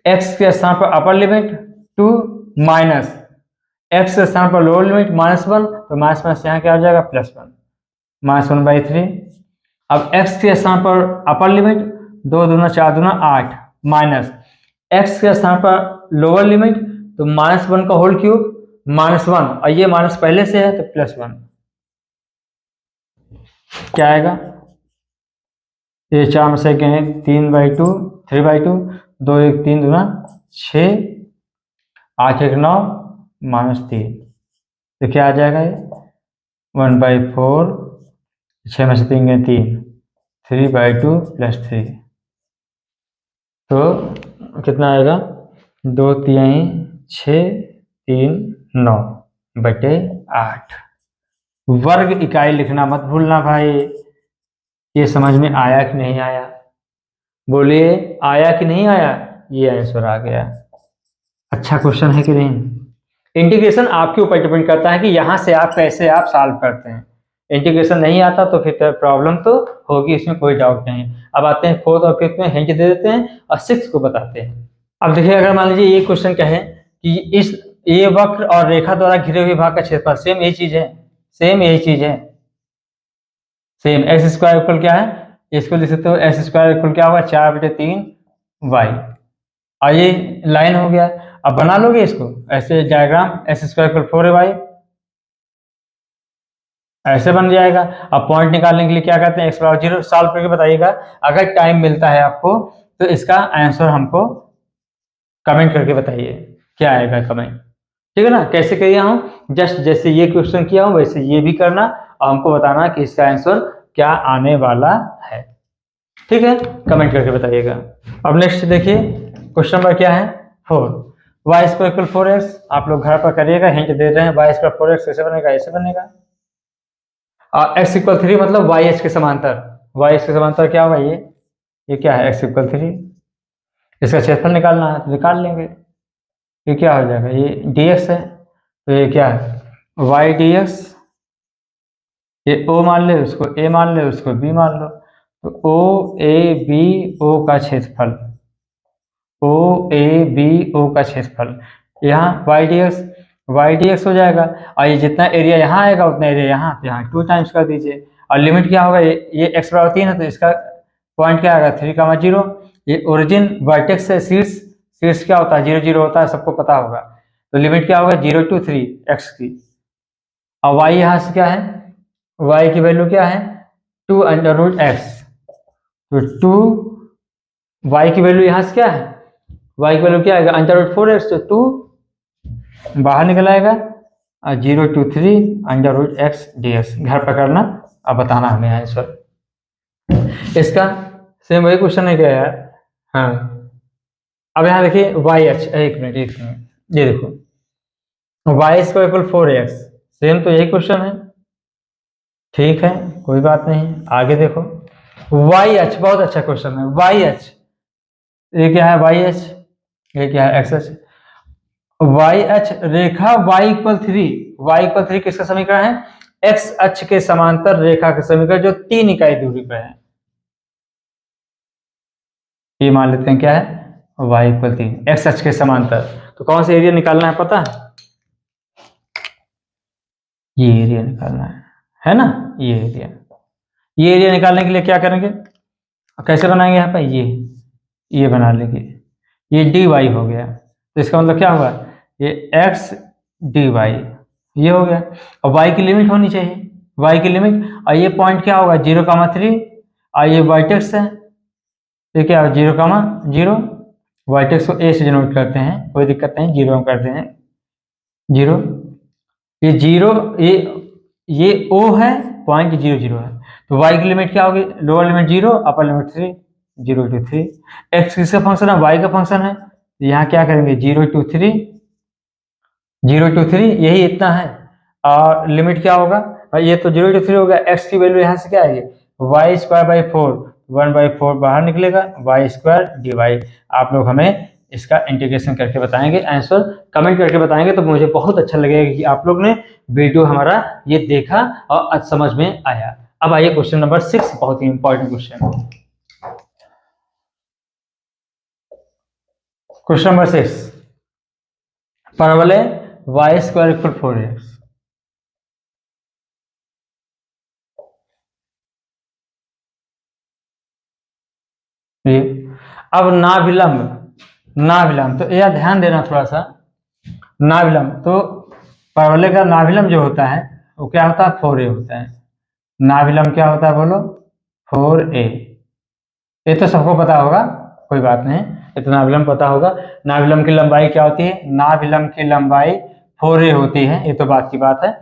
x के स्थान पर अपर लिमिट 2 माइनस x के स्थान पर लोअर लिमिट -1, तो -1 यहाँ क्या हो जाएगा +1 -1/3। अब x के स्थान पर अपर लिमिट 2 दूना 4 दूना 8 माइनस x के स्थान पर लोअर लिमिट तो -1 का होल क्यूब -1, और ये माइनस पहले से है तो +1, क्या आएगा ये 4 में से गए 3/2 3/2 2 1 3 दूना 6 8 1 9 -3, तो क्या आ जाएगा ये 1/4, 6 में से 3 गए 3 3/2 + 3, तो कितना आएगा 2 3 6 3 9/8। वर्ग इकाई लिखना मत भूलना भाई, ये समझ में आया कि नहीं आया। बोलिए आया कि नहीं आया? ये आंसर आ गया। अच्छा क्वेश्चन है कि नहीं? इंटीग्रेशन आपके ऊपर डिपेंड करता है कि यहाँ से आप कैसे आप सॉल्व करते हैं। इंटीग्रेशन नहीं आता तो फिर प्रॉब्लम तो होगी, इसमें कोई डाउट नहीं। अब आते हैं फोर्थ और फिफ्थ में, हिंट दे देते हैं और सिक्स को बताते हैं। अब देखिए, अगर मान लीजिए ये क्वेश्चन कहे कि इस ये वक्र और रेखा द्वारा घिरे हुए भाग का क्षेत्रफल, सेम यही चीज है, सेम यही चीज है, सेम एक्स स्क्वायर इक्वल क्या है, इसको लिख सकते हो एक्स स्क्वायर इक्वल क्या होगा 4/3 वाई। और ये लाइन हो गया। अब बना लोगे इसको ऐसे diagram, x square equal 4 y, ऐसे बन जाएगा। अब पॉइंट निकालने के लिए क्या करते हैं, एक्स बराबर 0 सॉल्व करके बताइएगा। अगर टाइम मिलता है आपको तो इसका आंसर हमको कमेंट करके बताइए क्या आएगा कमेंट, ठीक है ना। कैसे किया हूँ, जस्ट जैसे ये क्वेश्चन किया हूँ वैसे ये भी करना और हमको बताना कि इसका आंसर क्या आने वाला है, ठीक है। कमेंट करके बताइएगा। अब नेक्स्ट देखिए, क्वेश्चन नंबर क्या है 4, वाई स्क्वायर इक्वल 4x। आप लोग घर पर करिएगा, हिंट दे रहे हैं, वाई स्क्वायर 4x कैसे बनेगा, ऐसे बनेगा। और x इक्वल 3 मतलब वाई एच के समांतर, वाई एच के समांतर क्या होगा, ये क्या है x इक्वल 3, इसका क्षेत्रफल निकालना है तो निकाल लेंगे। ये क्या हो जाएगा, ये dx है तो ये क्या है y dx, ये o मान ले, उसको a मान ले, उसको b मान लो, तो o a b o का क्षेत्रफल, o a b o का क्षेत्रफल, यहाँ y dx हो जाएगा। और ये जितना एरिया यहाँ आएगा उतना एरिया यहाँ 2 टाइम्स कर दीजिए। और लिमिट क्या होगा, ये x बराबर 3 है तो इसका पॉइंट क्या आएगा 3,0। ये ओरिजिन वर्टेक्स से शीर्ष क्या होता है 0 0 होता है, सबको पता होगा। तो लिमिट क्या होगा 0 to 3 x की। और y यहाँ से क्या है, y की वैल्यू क्या है 2√x, तो 2 y की वैल्यू यहाँ से क्या है, y की वैल्यू क्या आएगा √4x, तो 2 बाहर निकल आएगा और 0 to 3 √x dx। घर पर करना अब बताना हमें आंसर इसका। सेम वही क्वेश्चन है क्या यार, हाँ। अब यहाँ देखिए वाई एच, एक मिनट ये देखो Y square equal 4x, same तो यही क्वेश्चन है, ठीक है कोई बात नहीं। आगे देखो वाई एच, बहुत अच्छा क्वेश्चन है, वाई एच, ये क्या है वाई एच, ये क्या है एक्स एच। वाई एच रेखा y इक्वल 3 किसका समीकरण है, एक्स अक्ष के समांतर रेखा का समीकरण जो 3 इकाई दूरी पर है। ये मान लेते हैं क्या है y इक्वल 3 एक्स अक्ष के समांतर। तो कौन सा एरिया निकालना है पता है, ये एरिया निकालना है ना, ये एरिया निकालने के लिए क्या करेंगे, कैसे बनाएंगे यहाँ पर, ये बना लेंगे, ये dy हो गया, तो इसका मतलब क्या हुआ, ये x dy ये हो गया। और y की लिमिट होनी चाहिए, y की लिमिट, और ये पॉइंट क्या होगा 0,3, और ये वर्टेक्स है, तो क्या है 0,0, वर्टेक्स को a से डिनोट करते हैं, कोई दिक्कत नहीं, 0 करते हैं 0, ये 0, ये o है, पॉइंट 0 0 है, तो y की लिमिट क्या होगी, lower limit 0 upper limit 3, 0 to 3। x किसका फंक्शन है, y का फंक्शन है, तो यहाँ क्या करेंगे 0 to 3 यही इतना है। और लिमिट क्या होगा, ये तो 0 to 3 होगा, x की वैल्यू यहाँ से क्या आएगी y स्क्वायर बाई 4, 1/4 बाहर निकलेगा, y स्क्वायर dy। आप लोग हमें इसका इंटीग्रेशन करके बताएंगे, आंसर कमेंट करके बताएंगे, तो मुझे बहुत अच्छा लगेगा कि आप लोग ने वीडियो हमारा ये देखा और समझ में आया। अब आइए क्वेश्चन नंबर 6, बहुत ही इंपॉर्टेंट क्वेश्चन। क्वेश्चन नंबर 6, परवलय y स्क्वायर इक्वल 4x। अब नाभिलंब, तो यह ध्यान देना थोड़ा सा, नाभिलंब तो परवलय का नाभिलंब जो होता है वो क्या होता है 4a होता है। नाभिलंब क्या होता है बोलो 4a, ये तो सबको पता होगा, कोई बात नहीं, ये तो नाभिलंब पता होगा। नाभिलंब की लंबाई क्या होती है, नाभिलंब की लंबाई 4a होती है, ये तो बात की बात है।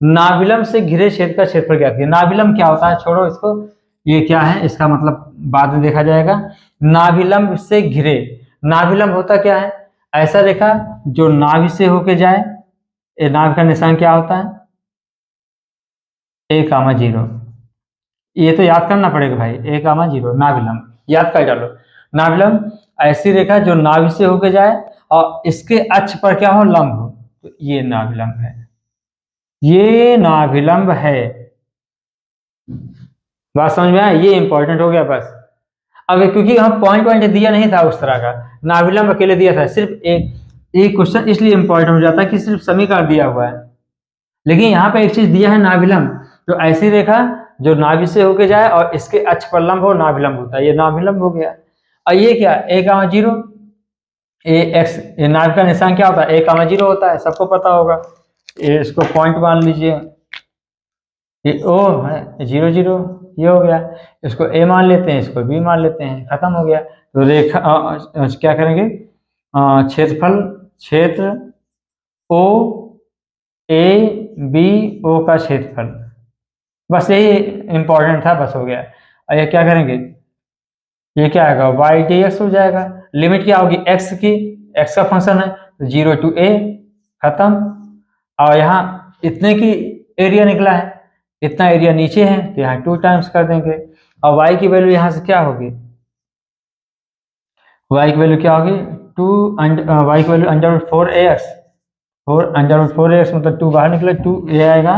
नाभिलंब से घिरे क्षेत्र का क्षेत्रफल क्या है, नाभिलंब क्या होता है छोड़ो इसको, ये क्या है इसका मतलब बाद में देखा जाएगा। नाभिलंब से घिरे, नाभिलंब होता क्या है, ऐसा रेखा जो नाभि से होके जाए, ये नाभि का निशान क्या होता है a, 0, ये तो याद करना पड़ेगा भाई, a, 0 नाभिलंब। याद कर डालो। नाभिलंब ऐसी रेखा जो नाभि से होके जाए और इसके अक्ष पर क्या हो, लंब हो, तो ये नाभिलंब है, ये नाभिलंब है। बात समझ में आया, ये इंपॉर्टेंट हो गया बस। अब क्योंकि हम पॉइंट दिया नहीं था उस तरह का, नाभिलंब अकेले दिया था, सिर्फ एक क्वेश्चन इसलिए इंपॉर्टेंट हो जाता है कि सिर्फ समीकरण दिया हुआ है, लेकिन यहाँ पे एक चीज दिया है नाभिलंब, तो ऐसी रेखा जो नाभि से होके जाए और इसके अक्ष पर लंब हो, नाभिलंब होता है, ये नाभिलंब हो गया। और ये क्या, a,0, ए एक्स, ये नाभि का निशान क्या होता है, a,0 होता है, सबको पता होगा। ये इसको पॉइंट मान लीजिए, ये ओ है, 0 0, ये हो गया। इसको a मान लेते हैं, इसको b मान लेते हैं, खत्म हो गया। तो रेखा क्या करेंगे, क्षेत्रफल, क्षेत्र ओ ए बी ओ का क्षेत्रफल, बस यही इंपॉर्टेंट था, बस हो गया। और ये क्या करेंगे, ये क्या आएगा, वाई डी एक्स हो जाएगा। लिमिट क्या होगी, एक्स की, एक्स का फंक्शन है, तो 0 to a, खत्म। और यहाँ इतने की एरिया निकला है, इतना एरिया नीचे है, तो यहाँ 2 टाइम्स कर देंगे। और y की वैल्यू यहाँ से क्या होगी, y की वैल्यू क्या होगी, y की वैल्यू √4ax, 4√4ax मतलब 2 बाहर निकले, 2 ये आएगा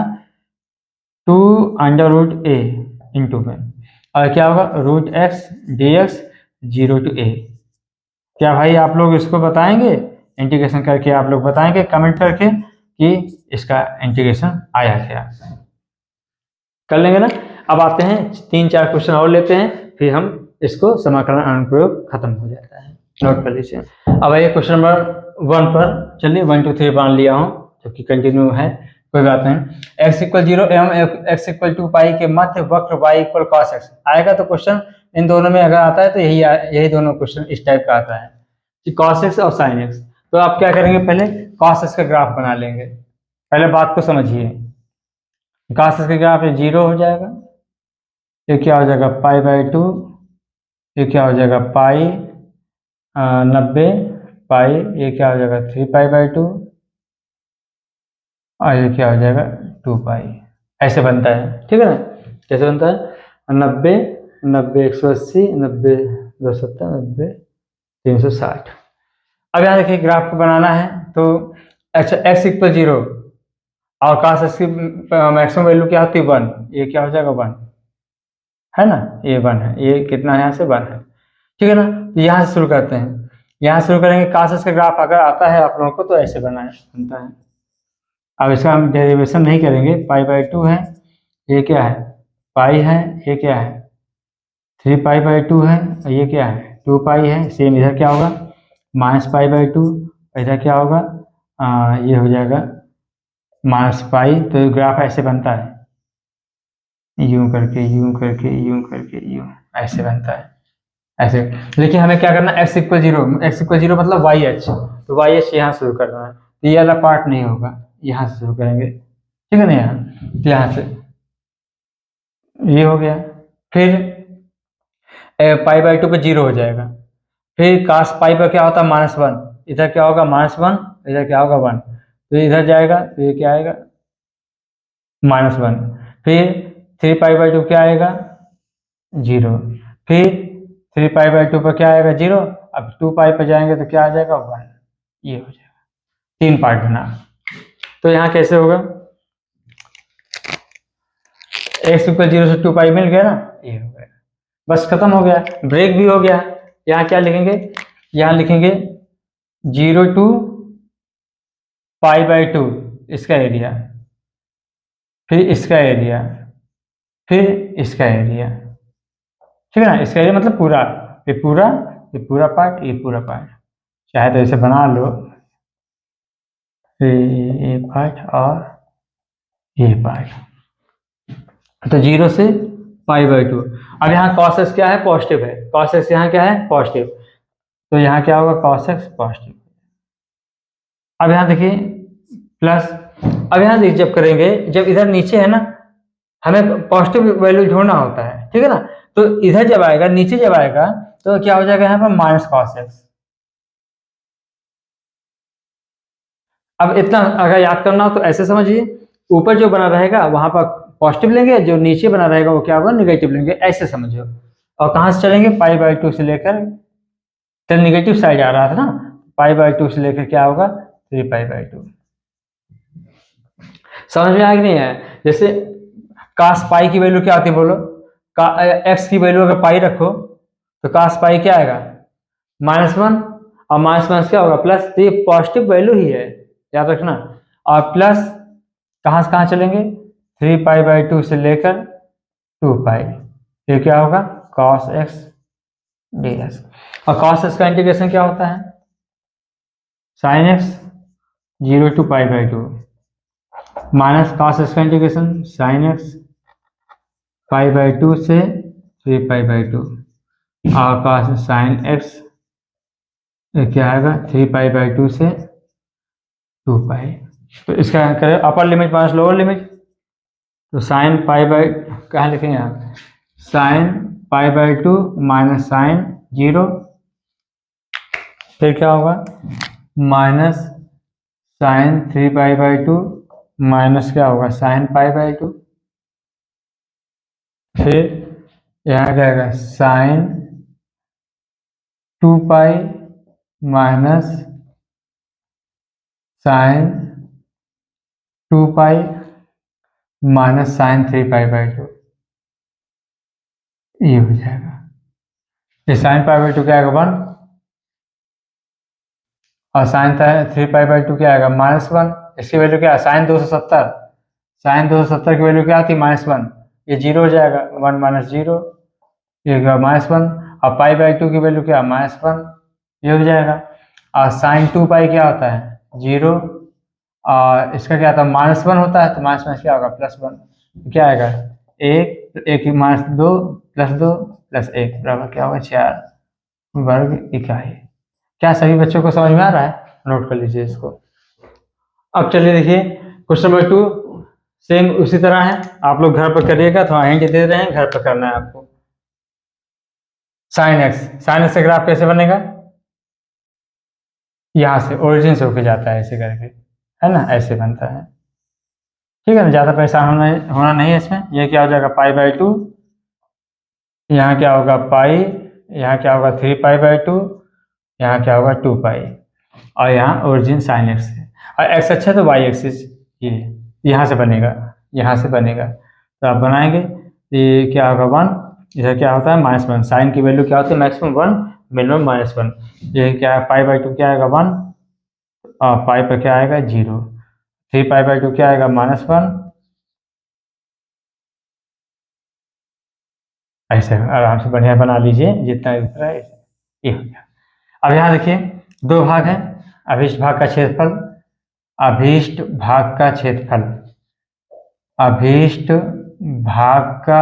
2√a इंटू में, और क्या होगा √x dx 0 to a। क्या भाई आप लोग इसको बताएंगे, इंटीग्रेशन करके आप लोग बताएंगे कमेंट करके कि इसका इंटीग्रेशन आया क्या, कर लेंगे ना। अब आते हैं 3-4 क्वेश्चन और लेते हैं, फिर हम इसको समाकलन अनुप्रयोग खत्म हो जाता है, नोट कर लीजिए। अब ये क्वेश्चन नंबर 1 पर चलिए, 1 2 3 मान लिया हूँ, जबकि कंटिन्यू है, कोई बात नहीं। x = 0 एवं x = 2 पाई के मध्य वक्र y = cos x आएगा। तो क्वेश्चन इन दोनों में अगर आता है तो यही दोनों क्वेश्चन इस टाइप का आता है कि cos x और sin x। तो आप क्या करेंगे, पहले cos x का ग्राफ बना लेंगे। पहले बात को समझिए, cos x का ग्राफ 0 हो जाएगा, ये क्या हो जाएगा π/2, ये क्या हो जाएगा पाई 90 पाई, ये क्या हो जाएगा 3π/2, और ये क्या हो जाएगा 2 पाई। ऐसे बनता है, ठीक है ना। कैसे बनता है, 90 90 180, 90 270, 90 360। अब यहाँ देखिए ग्राफ को बनाना है, तो अच्छा x = 0 और cos x की मैक्सिमम वैल्यू क्या होती है 1, ये क्या हो जाएगा 1 है ना, ये 1 है, ये कितना है यहाँ से 1 है, ठीक है ना। तो यहाँ से शुरू करते हैं, यहाँ शुरू करेंगे। cos x का ग्राफ अगर आता है आप लोगों को तो ऐसे बनता है। अब इसका हम डेरिवेशन नहीं करेंगे, π/2 है, ये क्या है पाई है, ये क्या है 3π/2 है, और ये क्या है 2 पाई है। सेम इधर क्या होगा -π/2, इधर क्या होगा ये हो जाएगा -पाई। तो ग्राफ ऐसे बनता है, यूं करके यूं करके यूं करके यूं, ऐसे बनता है ऐसे। लेकिन हमें क्या करना है, x = 0, x = 0 मतलब y अक्ष, तो y अक्ष यहाँ शुरू करना है, तो ये वाला पार्ट नहीं होगा, यहाँ से शुरू करेंगे, ठीक है ना। यहाँ से ये हो गया, फिर π/2 पे 0 हो जाएगा, फिर cos पाई पर क्या होता है -1, इधर क्या होगा -1, इधर क्या होगा 1, तो इधर जाएगा तो ये क्या आएगा -1, फिर 3π/2 क्या आएगा 0, फिर 3π/2 पर क्या आएगा 0, अब 2 पाई पर जाएंगे तो क्या आ जाएगा 1, ये हो जाएगा। 3 पार्ट बना, तो यहाँ कैसे होगा, x = 0 से 2 पाई मिल गया ना, ये हो गया, बस खत्म हो गया, ब्रेक भी हो गया। यहाँ क्या लिखेंगे, यहाँ लिखेंगे 0 to π/2 इसका एरिया, फिर इसका एरिया, फिर इसका एरिया, ठीक है ना। इसका एरिया मतलब पूरा, ये पूरा पार्ट, ये पूरा पार्ट, चाहे तो ऐसे बना लो, ये पार्ट और ये पार्ट, तो 0 से π/2। अब यहाँ cos x क्या है, पॉजिटिव है, cos x यहाँ क्या है पॉजिटिव, तो यहाँ क्या होगा cos x पॉजिटिव। अब यहाँ देखिए प्लस, अब यहाँ देखिए जब करेंगे, जब इधर नीचे है ना, हमें पॉजिटिव वैल्यू ढूंढना होता है, ठीक है ना। तो इधर जब आएगा, नीचे जब आएगा तो क्या हो जाएगा यहाँ पर -cos x। अब इतना अगर याद करना हो तो ऐसे समझिए, ऊपर जो बना रहेगा वहां पर पॉजिटिव लेंगे, जो नीचे बना रहेगा वो क्या होगा नेगेटिव लेंगे, ऐसे समझो। और कहाँ से चलेंगे, π/2 से लेकर, चल निगेटिव साइड आ रहा था ना, π/2 से लेकर क्या होगा 3π/2। समझ में आ गई नहीं है? जैसे cos पाई की वैल्यू क्या आती है बोलो, एक्स की वैल्यू अगर पाई रखो तो cos पाई क्या आएगा -1, और -1 क्या होगा प्लस, तो ये पॉजिटिव वैल्यू ही है, याद रखना। और प्लस कहाँ से कहाँ चलेंगे, 3π/2 से लेकर 2π, ये क्या होगा cos x ds। और cos x का इंटीग्रेशन क्या होता है, sin x 0 to π/2 minus cos x का इंटीग्रेशन sin x π/2 से 3π/2, और cos sin x क्या आएगा 3π/2 से 2π। तो इसका करें upper limit minus lower limit, तो sin कहाँ लिखेंगे आप, sin π/2 माइनस sin 0, फिर क्या होगा माइनस sin 3π/2 माइनस क्या होगा sin π/2, फिर यहाँ क्या आएगा sin 2π minus sin 2π minus sin 3π/2, ये हो जाएगा। ये sin π/2 क्या आएगा 1, और sin 3π/2 क्या आएगा -1। इसकी वैल्यू क्या है sin 270, sin 270 की वैल्यू क्या आती है -1, ये 0 हो जाएगा, 1 - 0, ये -1, और π/2 की वैल्यू क्या -1, ये हो जाएगा। और sin 2π क्या होता है 0, और इसका क्या आता है -1 होता है, तो -1 क्या होगा +1, क्या आएगा 1 -2 +2 +1 बराबर क्या होगा 4 वर्ग इकाई। क्या सभी बच्चों को समझ में आ रहा है, नोट कर लीजिए इसको। अब चलिए देखिए क्वेश्चन नंबर 2 सेम उसी तरह है, आप लोग घर पर करिएगा, थोड़ा हिंट दे रहे हैं, घर पर करना है आपको। sin x का ग्राफ कैसे बनेगा, यहाँ से ओरिजिन से होके जाता है ऐसे करके, है ना, ऐसे बनता है, ठीक है ना, ज़्यादा परेशान होना नहीं है इसमें। ये क्या हो जाएगा π/2, यहाँ क्या होगा पाई, यहाँ क्या होगा 3π/2, यहाँ क्या होगा 2π, और यहाँ ओरिजिन sin x है, और x अच्छा तो y एक्सिस ये यहाँ से बनेगा, यहाँ से बनेगा, तो आप बनाएंगे, ये क्या होगा 1, इधर क्या होता है -1, साइन की वैल्यू क्या होती है मैक्सिमम 1 मिनिमम -1, ये क्या है π/2 क्या आएगा 1, और पाई पर क्या आएगा 0, 3π/2 क्या आएगा -1, ऐसे आराम से बढ़िया बना लीजिए जितना उतना ये हो गया। अब यहाँ देखिए दो भाग हैं, अभीष्ट भाग का क्षेत्रफल, अभीष्ट भाग का क्षेत्रफल, अभीष्ट भाग का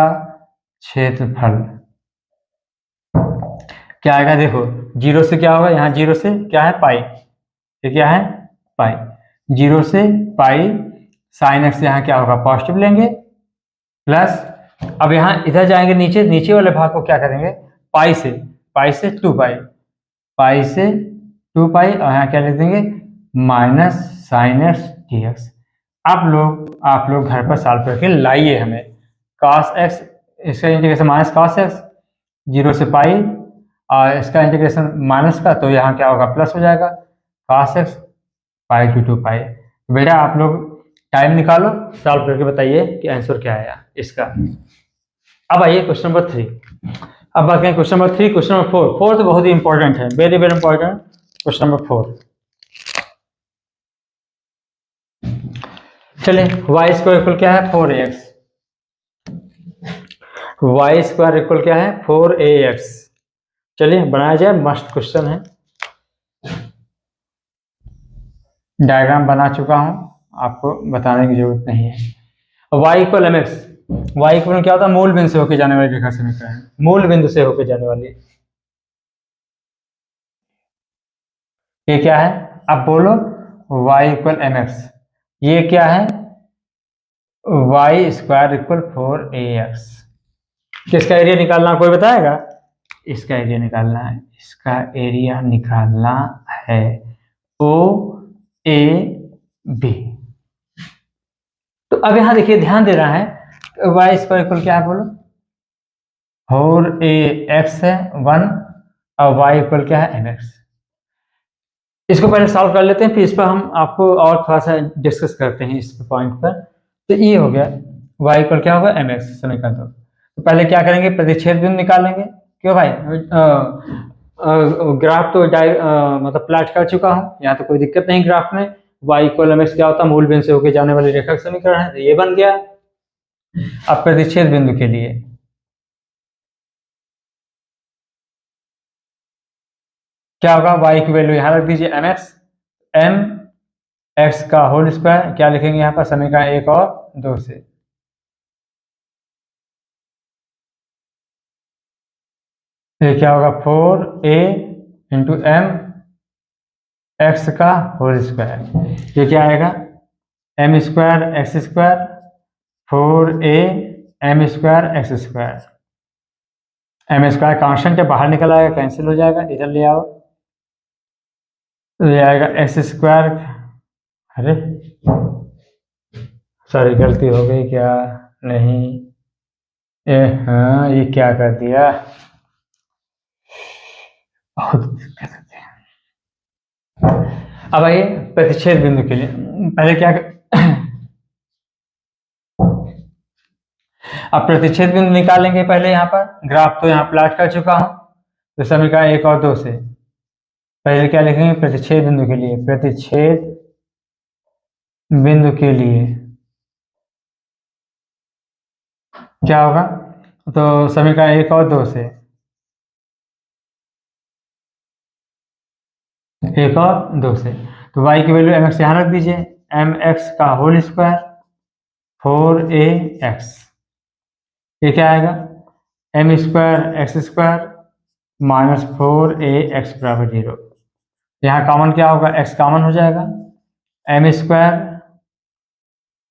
क्षेत्रफल क्या आएगा, देखो 0 से क्या होगा, यहाँ 0 से क्या है पाई, ये क्या है पाई, 0 से पाई, साइन एक्स यहाँ क्या होगा पॉजिटिव लेंगे, प्लस अब यहाँ इधर जाएंगे नीचे वाले भाग को क्या करेंगे पाई से 2π, पाई से 2π, और यहाँ क्या लिख देंगे माइनस साइन एक्स dx। आप लोग घर पर सॉल्व करके लाइए हमें cos x, इसका इंटीग्रेशन माइनस cos x 0 से पाई, और इसका इंटीग्रेशन माइनस का, तो यहाँ क्या होगा प्लस हो जाएगा cos x π/2 2π। बेटा आप लोग टाइम निकालो, सॉल्व करके बताइए कि आंसर क्या आया इसका। अब आइए क्वेश्चन नंबर 3। अब बात करें क्वेश्चन नंबर 3, क्वेश्चन नंबर 4 तो बहुत ही इंपॉर्टेंट है, very very important. Question number 4, चलिए y² इक्वल क्या है 4ax, y² इक्वल क्या है 4ax। चलिए बनाया जाए, मस्त क्वेश्चन है, डायग्राम बना चुका हूं, आपको बताने की जरूरत नहीं है। y equal mx, y equal क्या होता है मूल बिंदु से होकर जाने वाली रेखा समीकरण है, मूल बिंदु से होकर जाने वाली, ये क्या है अब बोलो y इक्वल mx, ये क्या है y² इक्वल 4ax। किसका एरिया निकालना कोई बताएगा, इसका एरिया निकालना है, इसका एरिया निकालना है OAB। तो अब यहां देखिए ध्यान दे रहा है y² इक्वल क्या है बोलो 4 ए एक्स है 1 और y इक्वल क्या है mx। इसको पहले सॉल्व कर लेते हैं, फिर इस पर हम आपको और थोड़ा सा डिस्कस करते हैं इस पॉइंट पर। तो ये हो गया y इक्वल क्या होगा mx समीकरण दो। तो पहले क्या करेंगे, प्रतिच्छेद बिंदु निकालेंगे। क्यों भाई, ग्राफ तो मतलब प्लॉट कर चुका हूँ, यहाँ तो कोई दिक्कत नहीं ग्राफ में। y इक्वल mx क्या होता है, मूल बिंदु से होकर जाने वाली रेखा का समीकरण है, तो ये बन गया। अब प्रतिच्छेद बिंदु के लिए क्या होगा, y की वैल्यू यहाँ रख दीजिए mx, m x का होल स्क्वायर क्या लिखेंगे यहाँ पर समीकरण 1 और 2 से। ये क्या होगा 4a इंटू एम एक्स का होल स्क्वायर, ये क्या आएगा m square x square 4a m square x square. M square constant है, बाहर निकल आएगा, कैंसिल हो जाएगा, इधर ले आओ तो ये आएगा एक्स स्क्वायर। अरे सॉरी गलती हो गई क्या, नहीं हाँ ये क्या कर दिया, अब आइए प्रतिच्छेद बिंदु के लिए। पहले क्या अब प्रतिच्छेद बिंदु निकालेंगे। पहले यहाँ पर ग्राफ तो यहाँ प्लॉट कर चुका हूं, तो समीकरण 1 और 2 से पहले क्या लिखेंगे, प्रतिच्छेद बिंदु के लिए, प्रतिच्छेद बिंदु के लिए क्या होगा, तो समीकरण 1 और 2 से 1 और 2 से, तो y की वैल्यू mx यहाँ रख दीजिए, mx का होल स्क्वायर 4ax, ये क्या आएगा m square x square minus 4ax बराबर 0। यहाँ कॉमन क्या होगा, x कॉमन हो जाएगा, M square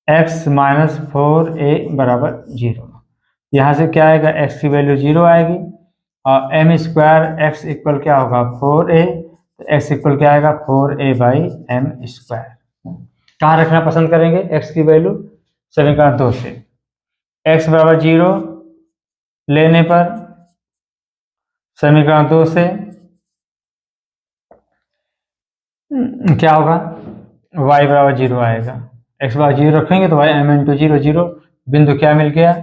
x minus 4a बराबर 0। यहाँ से क्या आएगा, x की वैल्यू 0 आएगी और एम स्क्वायर एक्स इक्वल क्या होगा 4a, तो x इक्वल क्या आएगा 4a बाई एम स्क्वायर। कहाँ रखना पसंद करेंगे x की वैल्यू, समीकरण 2 से x बराबर 0 लेने पर समीकरण 2 से क्या होगा, y बराबर 0 आएगा, x बराबर 0 रखेंगे तो y m इंटू 0 0, बिंदु क्या मिल गया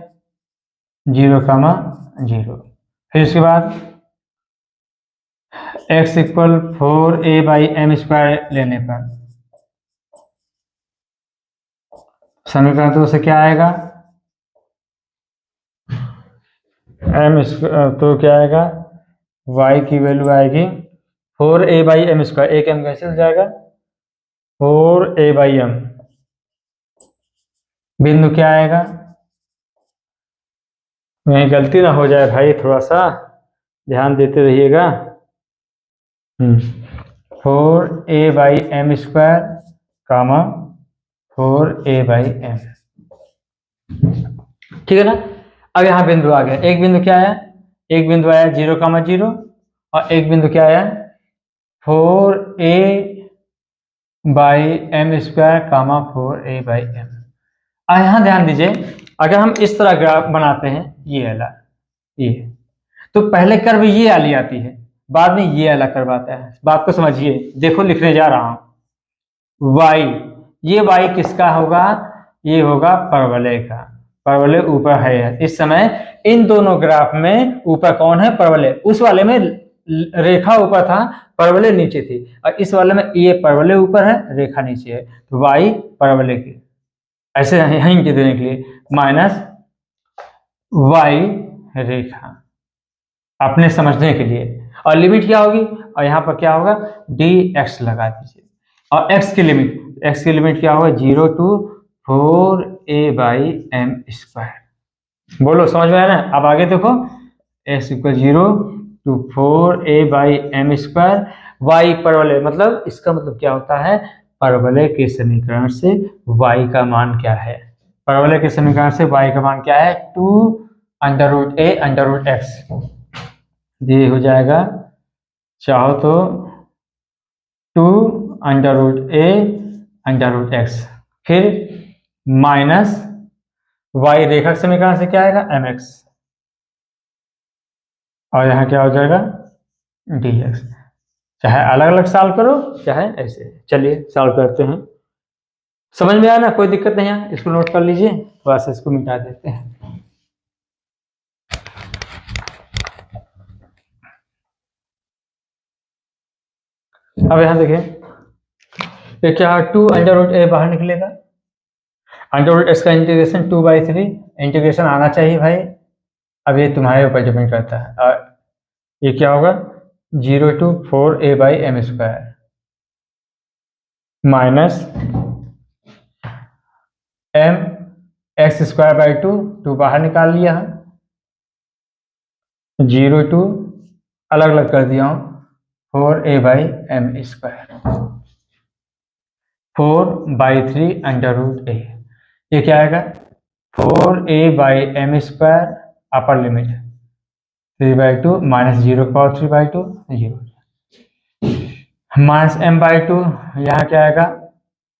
0,0। फिर उसके बाद x equal 4a by m square लेने पर समीकरण 2 से क्या आएगा एम तो क्या आएगा, y की वैल्यू आएगी 4a बाई एम स्क्वायर, एक m कैसे हो जाएगा 4a बाई एम, बिंदु क्या आएगा, कहीं गलती ना हो जाए भाई, थोड़ा सा ध्यान देते रहिएगा। 4a by m square comma 4a by m, ठीक है ना। अब यहाँ बिंदु आ गया, एक बिंदु क्या आया, एक बिंदु आया 0,0 और एक बिंदु क्या आया 4a by m square comma 4a by m. यहाँ ध्यान दीजिए, अगर हम इस तरह ग्राफ बनाते हैं ये वाला, ये तो पहले कर्व ये वाली आती है, बाद में ये वाला कर्व आता है। बात को समझिए, देखो लिखने जा रहा हूं y, ये y किसका होगा, ये होगा परवलय का, परवलय ऊपर है। इस समय इन दोनों ग्राफ में ऊपर कौन है, परवलय। उस वाले में रेखा ऊपर था, परवलय नीचे थी, और इस वाले में ये परवलय ऊपर है, रेखा नीचे है, तो y परवलय की ऐसे हिंट देने के लिए माइनस y रेखा अपने समझने के लिए, और लिमिट क्या होगी, और यहाँ पर क्या होगा dx लगा दीजिए, और x की लिमिट क्या होगा 0 to 4a by m square. बोलो समझ में आया ना। अब आगे देखो x equal 0 to 4a by m square, y परवलय, मतलब इसका मतलब क्या होता है, परवलय के समीकरण से y का मान क्या है, परवलय के समीकरण से y का मान क्या है 2 under root a under root x, ये हो जाएगा चाहो तो 2 under root a under root x, फिर माइनस y रेखा समीकरण से क्या आएगा mx, और यहाँ क्या हो जाएगा dx। चाहे अलग अलग सॉल्व करो चाहे ऐसे। चलिए सॉल्व करते हैं। समझ में आया ना, कोई दिक्कत नहीं है, इसको नोट कर लीजिए, थोड़ा सा इसको मिटा देते हैं। अब यहाँ देखिए ये क्या, 2√a बाहर निकलेगा, √x का इंटीग्रेशन 2/3, इंटीग्रेशन आना चाहिए भाई। अब ये तुम्हारे ऊपर डिपेंड करता है। और ये क्या होगा 0 to 4a/m² माइनस mx²/2, 2 बाहर निकाल लिया है, 0 to अलग अलग कर दिया हूँ 4a/m², 4/3 √a। ये क्या आएगा 4a/m² upper limit 3/2 minus 0/3/2 0 minus m/2, यहाँ क्या आएगा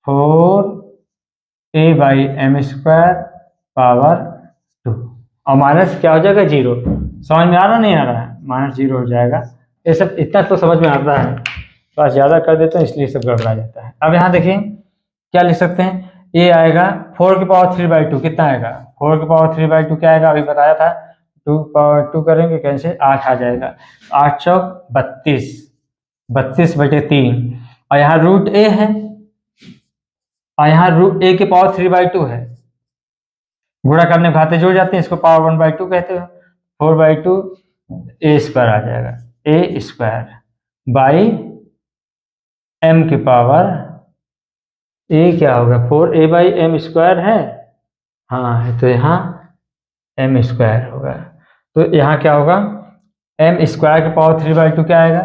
4a/m² पावर 2 और माइनस क्या हो जाएगा 0। समझ में आ रहा नहीं आ रहा है, माइनस 0 हो जाएगा। ये सब इतना तो समझ में आता है, बस ज़्यादा कर देते हैं इसलिए सब गड़बड़ा जाता है। अब यहाँ देखिए क्या लिख सकते हैं, ये आएगा 4^3/2 कितना आएगा 4^3/2 क्या आएगा, अभी बताया था 2 करेंगे कैसे 8 आ जाएगा, 8 चौक 32, 32/3 और यहाँ √a है और यहाँ a^3/2 है, गुणा करने खाते जुड़ जाते हैं, इसको पावर 1/2 कहते हैं, 4/2 a² आ जाएगा, a²/m की पावर a क्या होगा 4a/m² है, हाँ है, तो यहाँ m² होगा, तो यहाँ क्या होगा m² की पावर 3/2 क्या आएगा,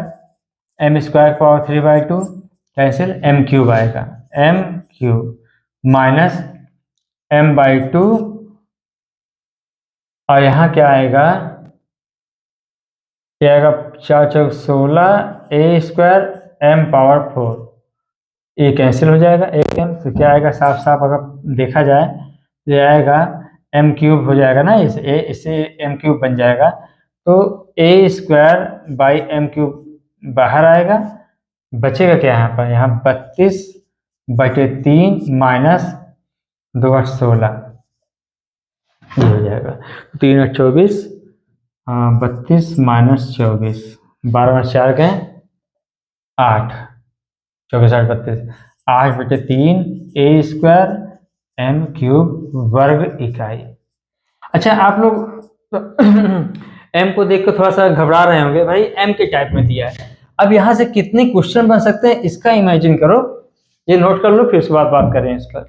m² की पावर 3/2 कैंसिल, m³ आएगा, m³ माइनस m/2 और यहाँ क्या आएगा 4 चौक 16 a² m पावर 4, ये कैंसिल हो जाएगा, एक m, तो क्या आएगा साफ साफ अगर देखा जाए तो ये आएगा m³ हो जाएगा ना, इससे m³ बन जाएगा, तो a²/m³ बाहर आएगा, बचेगा क्या यहाँ पर, यहाँ 32/3 माइनस 2/16 ये हो जाएगा, 3/24, 32 माइनस 24, 12/4 गए 8, 24 8 32, 8/3 a² m³ वर्ग इकाई। अच्छा आप लोग तो m को देख कर थोड़ा सा घबरा रहे होंगे, भाई m के टाइप में दिया है, अब यहाँ से कितने क्वेश्चन बन सकते हैं इसका इमेजिन करो, ये नोट कर लो, फिर उसके बाद बात करें इस पर।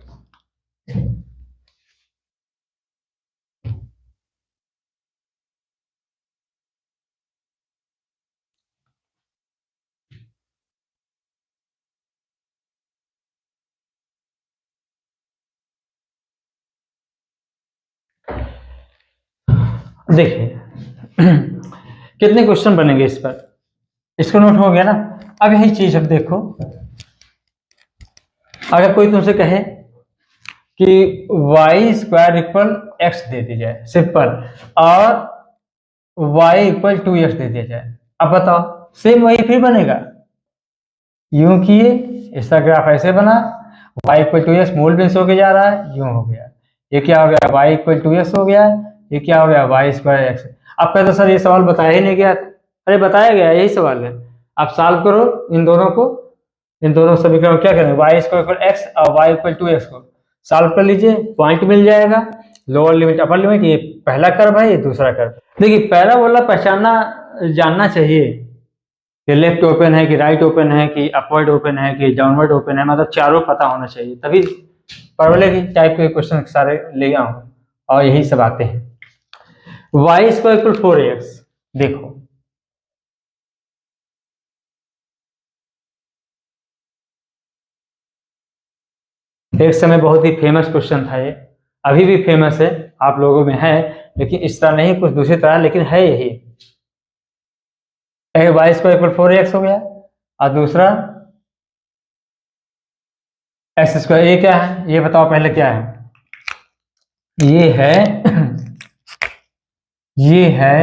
देखिए कितने क्वेश्चन बनेंगे इस पर, इसको नोट हो गया ना। अब यही चीज अब देखो, अगर कोई तुमसे कहे कि y² = x दे दी जाए सिंपल, और y = 2x दे दिया जाए, अब बताओ सेम वही फिर बनेगा, यूं किए इसका ग्राफ ऐसे बना, y = 2x मूल बिंदु होके जा रहा है, यूं हो गया, ये क्या हो गया y = 2x हो गया, ये क्या हो गया y²x। अब कहते सर ये सवाल बताया ही नहीं गया, अरे बताया गया, यही सवाल है, आप सॉल्व करो इन दोनों को, इन दोनों समीकरण क्या करेंगे y² = x और y = 2x को सॉल्व कर लीजिए, पॉइंट मिल जाएगा, लोअर लिमिट अपर लिमिट, ये पहला कर्व है ये दूसरा कर्व। देखिए पहला वाला पहचानना जानना चाहिए कि लेफ्ट ओपन है कि राइट ओपन है कि अपवर्ड ओपन है कि डाउनवर्ड ओपन है, मतलब चारों पता होना चाहिए, तभी परवले की टाइप के क्वेश्चन सारे ले आऊँ, और यही सब आते हैं। y² = 4ax, देखो एक समय बहुत ही फेमस क्वेश्चन था ये, अभी भी फेमस है, आप लोगों में है, लेकिन इस तरह नहीं, कुछ दूसरी तरह, लेकिन है यही, y² = 4ax हो गया, और दूसरा x², ये क्या है ये बताओ पहले क्या है, ये है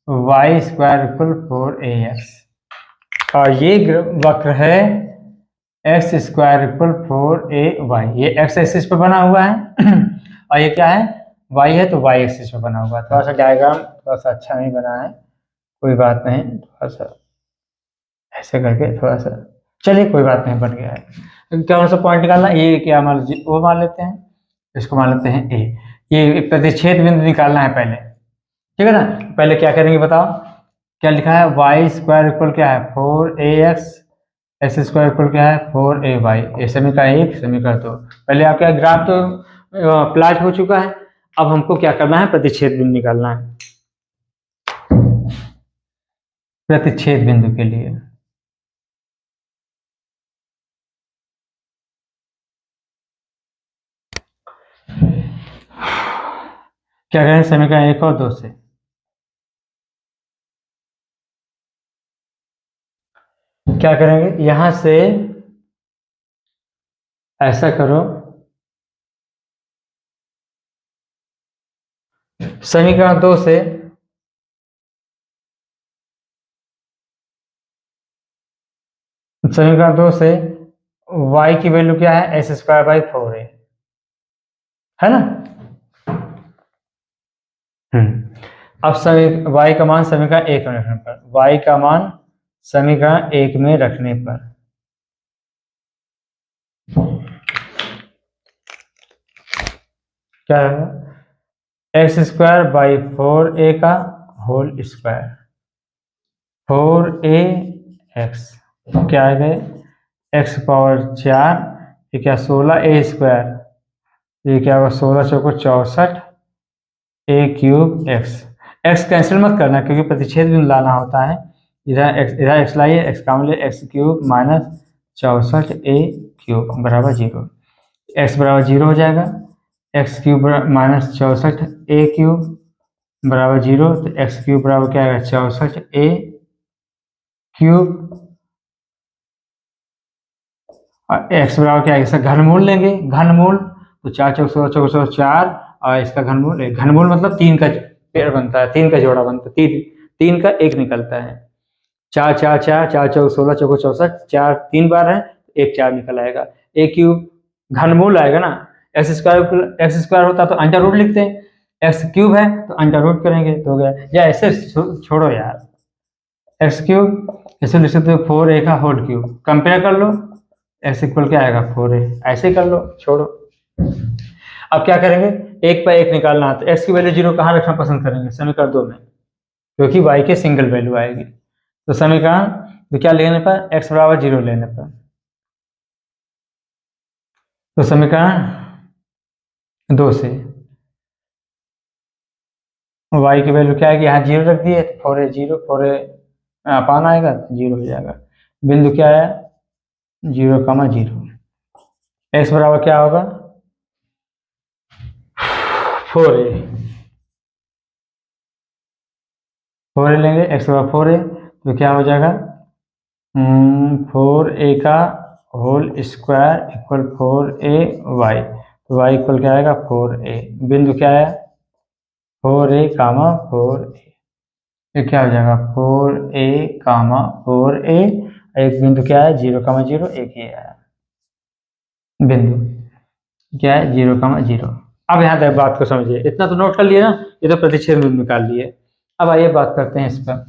वाई स्क्वायर इक्वल 4ax, और ये वक्र है एक्स स्क्वायर इक्वल 4ay। ये एक्स एक्सिस पे बना हुआ है और ये क्या है, y है, तो y एक्सिस पे बना हुआ है। थोड़ा सा डायग्राम थोड़ा सा अच्छा नहीं बना है, कोई बात नहीं, थोड़ा सा ऐसे करके थोड़ा सा, चलिए कोई बात नहीं, बन गया है। कौन सा पॉइंट निकालना, ये क्या मान लीजिए वो मान लेते हैं, इसको मान लेते हैं ए। ये प्रतिच्छेद बिंदु निकालना है पहले, ठीक है ना। पहले क्या करेंगे बताओ, क्या लिखा है, वाई स्क्वायर इक्वल क्या है 4ax, एक्स स्क्वायर इक्वल क्या है 4ay। ये समीकरण 1, समीकरण 2। पहले आपका ग्राफ तो प्लॉट हो चुका है, अब हमको क्या करना है, प्रतिच्छेद बिंदु निकालना है। प्रतिच्छेद बिंदु के लिए क्या करें, समीकरण 1 और 2 से क्या करेंगे, यहां से ऐसा करो, समीकरण 2 से y की वैल्यू क्या है, एक्स स्क्वायर बाई 4 है ना। अब y का मान समीकरण 1 में रखने पर, y का मान समीकरण 1 में रखने पर क्या होगा, एक्स स्क्वायर बाई 4a का होल स्क्वायर, 4ax क्या आ गए, x पावर 4, ये क्या 16a स्क्वायर, ये क्या होगा 16 चौको 64, a क्यूब x कैंसिल मत करना क्योंकि प्रतिच्छेद बिंदु लाना होता है। इधर x लाइए, x काम ले, x cube minus 64a cube बराबर 0, x बराबर 0 हो जाएगा, x cube minus 64a cube बराबर 0, तो एक्स क्यूब बराबर क्या आएगा 64a क्यूब, और एक्स बराबर क्या है, घनमूल लेंगे, घनमूल तो 4 चौक 16 चौक 16 4, और इसका घनमूल, घनमूल मतलब 3 का पेड़ बनता है, 3 का जोड़ा बनता है, 3 का 1 निकलता है, 4 4 4 4 चौक 16 चौको 64, 4 3 बार है, 1 4 निकल आएगा, a क्यूब घनमूल आएगा ना, एक्स स्क्वायर होता तो अंडर रूट लिखते हैं, एक्स क्यूब है तो अंडर रूट करेंगे तो हो गया, या ऐसे छोड़ो यार, एक्स क्यूब ऐसे लिख सकते हो 4a का होल क्यूब, कंपेयर कर लो, एक्स इक्वल क्या आएगा 4a, ऐसे कर लो, छोड़ो। अब क्या करेंगे, 1 पर 1 निकालना है, तो एक्स की वैल्यू 0 कहाँ रखना पसंद करेंगे, समीकरण 2 में, क्योंकि y के सिंगल वैल्यू आएगी, तो समीकरण तो क्या लेने पर, x बराबर 0 लेने पर, तो समीकरण 2 से y की वैल्यू क्या आएगी, यहाँ 0 रख दिए, 4a 0, 4a अपान आएगा 0 हो जाएगा, बिंदु क्या है 0,0, x बराबर क्या होगा 4a, 4a लेंगे, x बराबर 4a, तो क्या हो जाएगा 4a का होल स्क्वायर इक्वल 4ay, तो y इक्वल क्या आएगा 4a, बिंदु क्या है 4a, 4a, ये क्या हो जाएगा 4a, 4a, एक बिंदु क्या है 0,0, एक ही है बिंदु क्या है 0,0। अब यहाँ तक बात को समझिए, इतना तो नोट कर लिए ना, ये तो प्रतिच्छेद बिंदु निकाल लिए। अब आइए बात करते हैं इस पर,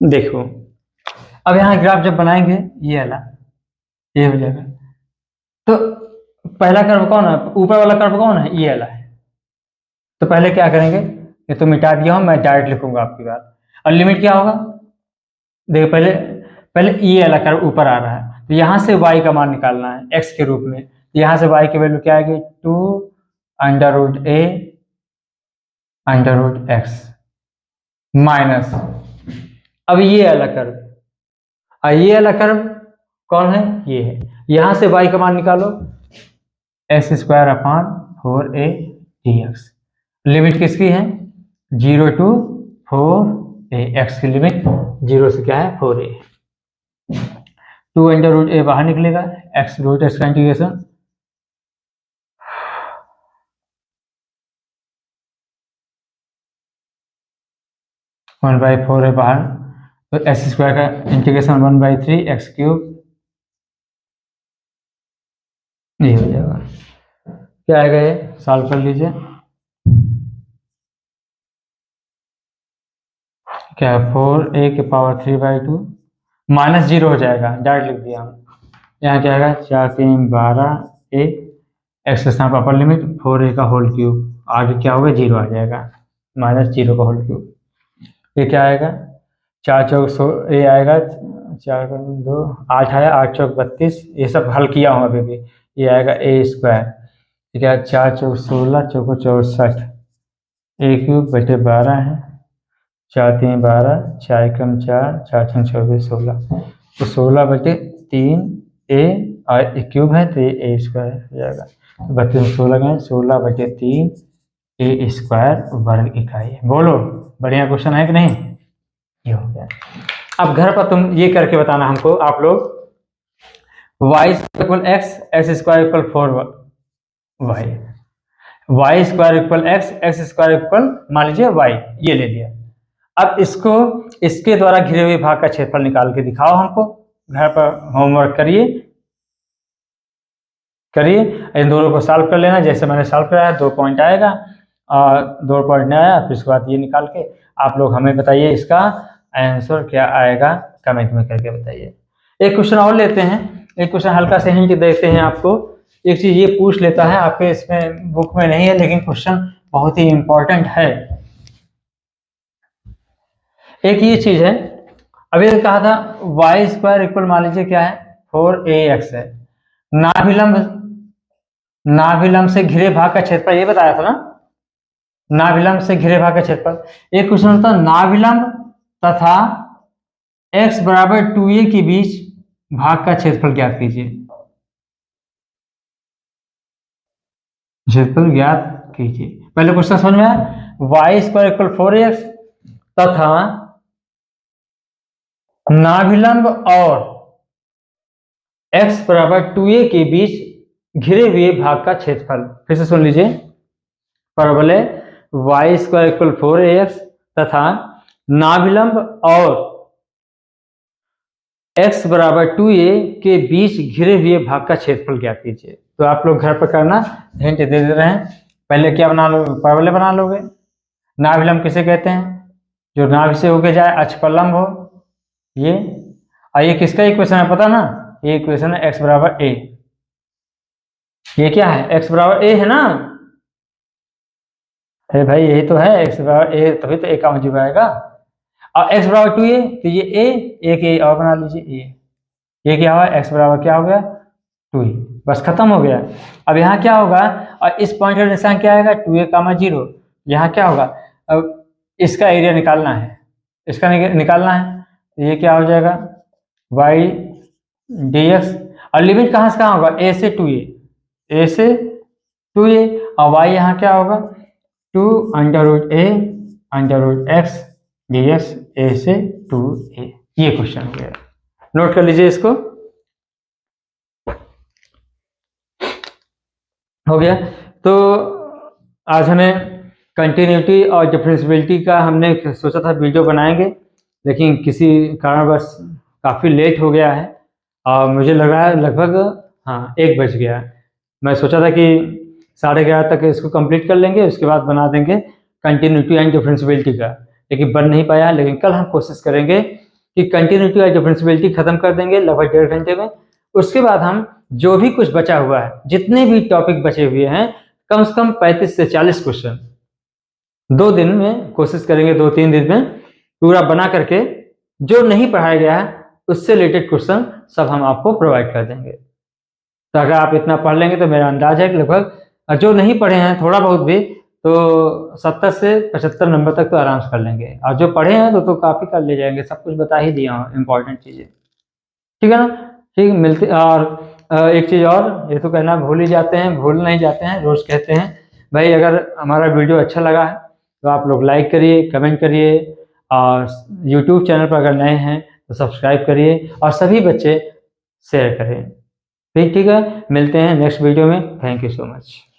देखो अब यहाँ ग्राफ जब बनाएंगे ये वाला, ये हो जाएगा, तो पहला कर्व कौन है, ऊपर वाला कर्व कौन है, ये वाला है, तो पहले क्या करेंगे, ये तो मिटा दिया हूं, मैं डायरेक्ट लिखूंगा आपकी बात, और लिमिट क्या होगा, देखो पहले पहले ये वाला कर्व ऊपर आ रहा है, तो यहाँ से y का मान निकालना है x के रूप में, यहाँ से y की वैल्यू क्या आएगी 2 under root a under root x minus, अब ये वाला कर्व, और ये वाला कर्व कौन है, ये है, यहाँ से y का मान निकालो x square upon 4a dx, limit किसकी है 0 to 4a, x की लिमिट 0 से क्या है 4a, 2 अंडर रूट ए बाहर निकलेगा, एक्स रूट एक्स का इंटीग्रेशन 1/4 है बाहर, तो एक्स स्क्वायर का इंटीग्रेशन 1/3 एक्स क्यूब, ये हो जाएगा। क्या आएगा ये, सॉल्व कर लीजिए। क्या 4a के पावर 3/2 माइनस 0 हो जाएगा, डायरेक्ट लिख दिया हम। यहाँ क्या आएगा, 4 3 12a, एक्स के साथ अपर लिमिट 4a का होल क्यूब, आगे क्या होगा 0 आ जाएगा, -0 का होल क्यूब। ये क्या आएगा, 4 चौक 100 ए आएगा, 4 2 8 आया, 8 चौक 32, ये सब हल किया हूँ अभी भी। ये आएगा ए स्क्वायर, ठीक है, 4 चौक 16 चौको 64, ए क्यूब बटे 12 है, 4 3 12, 4 एकम 4, 4 6 24 16, तो 16 बटे 3 ए और एक क्यूब है तो ये ए स्क्वायर हो जाएगा। तो 32 16 गए, 16 बटे 3 ए स्क्वायर वर्ग इकाई। बोलो बढ़िया क्वेश्चन है कि नहीं, ये हो गया। अब घर पर तुम ये करके बताना हमको आप लोग, y equal x, x square equal 4y, y square equal x, x square equal मान लीजिए वाई, ये ले लिया। अब इसको इसके द्वारा घिरे हुए भाग का क्षेत्रफल निकाल के दिखाओ हमको, घर पर होमवर्क करिए इन दोनों को सॉल्व कर लेना, जैसे मैंने सॉल्व कराया 2 पॉइंट आएगा और 2 पॉइंट नहीं आया, फिर उसके बाद ये निकाल के आप लोग हमें बताइए इसका आंसर क्या आएगा, कमेंट में करके बताइए। एक क्वेश्चन और लेते हैं, एक क्वेश्चन हल्का से हिंट देते हैं आपको। एक चीज ये पूछ लेता है, आपके इसमें बुक में नहीं है लेकिन क्वेश्चन बहुत ही इंपॉर्टेंट है। एक ये चीज है, अभी कहा था वाई स्क्वायर इक्वल मान लीजिए क्या है 4ax है, नाभिलंब से घिरे भाग का क्षेत्रफल ये बताया था ना, नाभिलंब से घिरे भाग का क्षेत्रफल। एक क्वेश्चन होता है नाभिलंब तथा x बराबर 2a के बीच भाग का क्षेत्रफल ज्ञात कीजिए, क्षेत्रफल ज्ञात कीजिए। पहले क्वेश्चन समझ में आया, वाई स्क्वायर इक्वल 4ax तथा नाभिलंब और x बराबर 2a के बीच घिरे हुए भाग का क्षेत्रफल। फिर से सुन लीजिए, परवलय वाई स्क्वायर इक्वल 4ax तथा नाभिलंब और x बराबर 2a के बीच घिरे हुए भाग का क्षेत्रफल ज्ञात कीजिए। तो आप लोग घर पर करना, हिंट दे दे रहे हैं। पहले क्या बना लो, परवलय बना लोगे। नाभिलंब किसे कहते हैं, जो नाभि से होके जाए अक्ष पर लंब हो, ये। और ये किसका इक्वेशन है पता ना, ये इक्वेशन है x बराबर a। ये क्या है, x बराबर a है ना, अरे भाई यही तो है, x बराबर a, तभी तो a का मौजूद आएगा। और x बराबर 2a, तो ये एक a और बना लीजिए, ये क्या हुआ, x बराबर क्या हो गया 2a, बस खत्म हो गया। अब यहाँ क्या होगा, और इस पॉइंट का निशान क्या आएगा 2a, 0। यहाँ क्या होगा, अब इसका एरिया निकालना है, इसका निकालना है, तो ये क्या हो जाएगा y dx, और लिमिट कहाँ से कहाँ होगा, a से 2a, और y यहाँ क्या होगा 2 under root a under root x dx, a से 2a। ये क्वेश्चन हो गया, नोट कर लीजिए इसको, हो गया। तो आज हमें कंटिन्यूटी और डिफरेंशियबिलिटी का हमने सोचा था वीडियो बनाएंगे, लेकिन किसी कारणवश काफ़ी लेट हो गया है और मुझे लग रहा है लगभग 1 बज गया। मैं सोचा था कि 11:30 तक इसको कंप्लीट कर लेंगे, उसके बाद बना देंगे कंटिन्यूटी एंड डिफरेंशियबिलिटी का, लेकिन बन नहीं पाया। लेकिन कल हम कोशिश करेंगे कि कंटिन्यूटी और डिफरेंशियबिलिटी खत्म कर देंगे लगभग 1.5 घंटे में। उसके बाद हम जो भी कुछ बचा हुआ है, जितने भी टॉपिक बचे हुए हैं, कम से कम 35 से 40 क्वेश्चन 2 दिन में कोशिश करेंगे, 2-3 दिन में पूरा बना करके जो नहीं पढ़ाया गया है उससे रिलेटेड क्वेश्चन सब हम आपको प्रोवाइड कर देंगे। तो अगर आप इतना पढ़ लेंगे तो मेरा अंदाज है कि लगभग जो नहीं पढ़े हैं थोड़ा बहुत भी, तो 70 से 75 नंबर तक तो आराम से कर लेंगे, और जो पढ़े हैं तो काफ़ी कर ले जाएंगे। सब कुछ बता ही दिया हूँ इंपॉर्टेंट चीज़ें, ठीक है ना। ठीक मिलती, और एक चीज़ और, ये तो कहना भूल नहीं जाते हैं, रोज़ कहते हैं भाई अगर हमारा वीडियो अच्छा लगा है तो आप लोग लाइक करिए, कमेंट करिए, और यूट्यूब चैनल पर अगर नए हैं तो सब्सक्राइब करिए। और सभी बच्चे शेयर करें। फिर ठीक है, मिलते हैं नेक्स्ट वीडियो में। Thank you so much.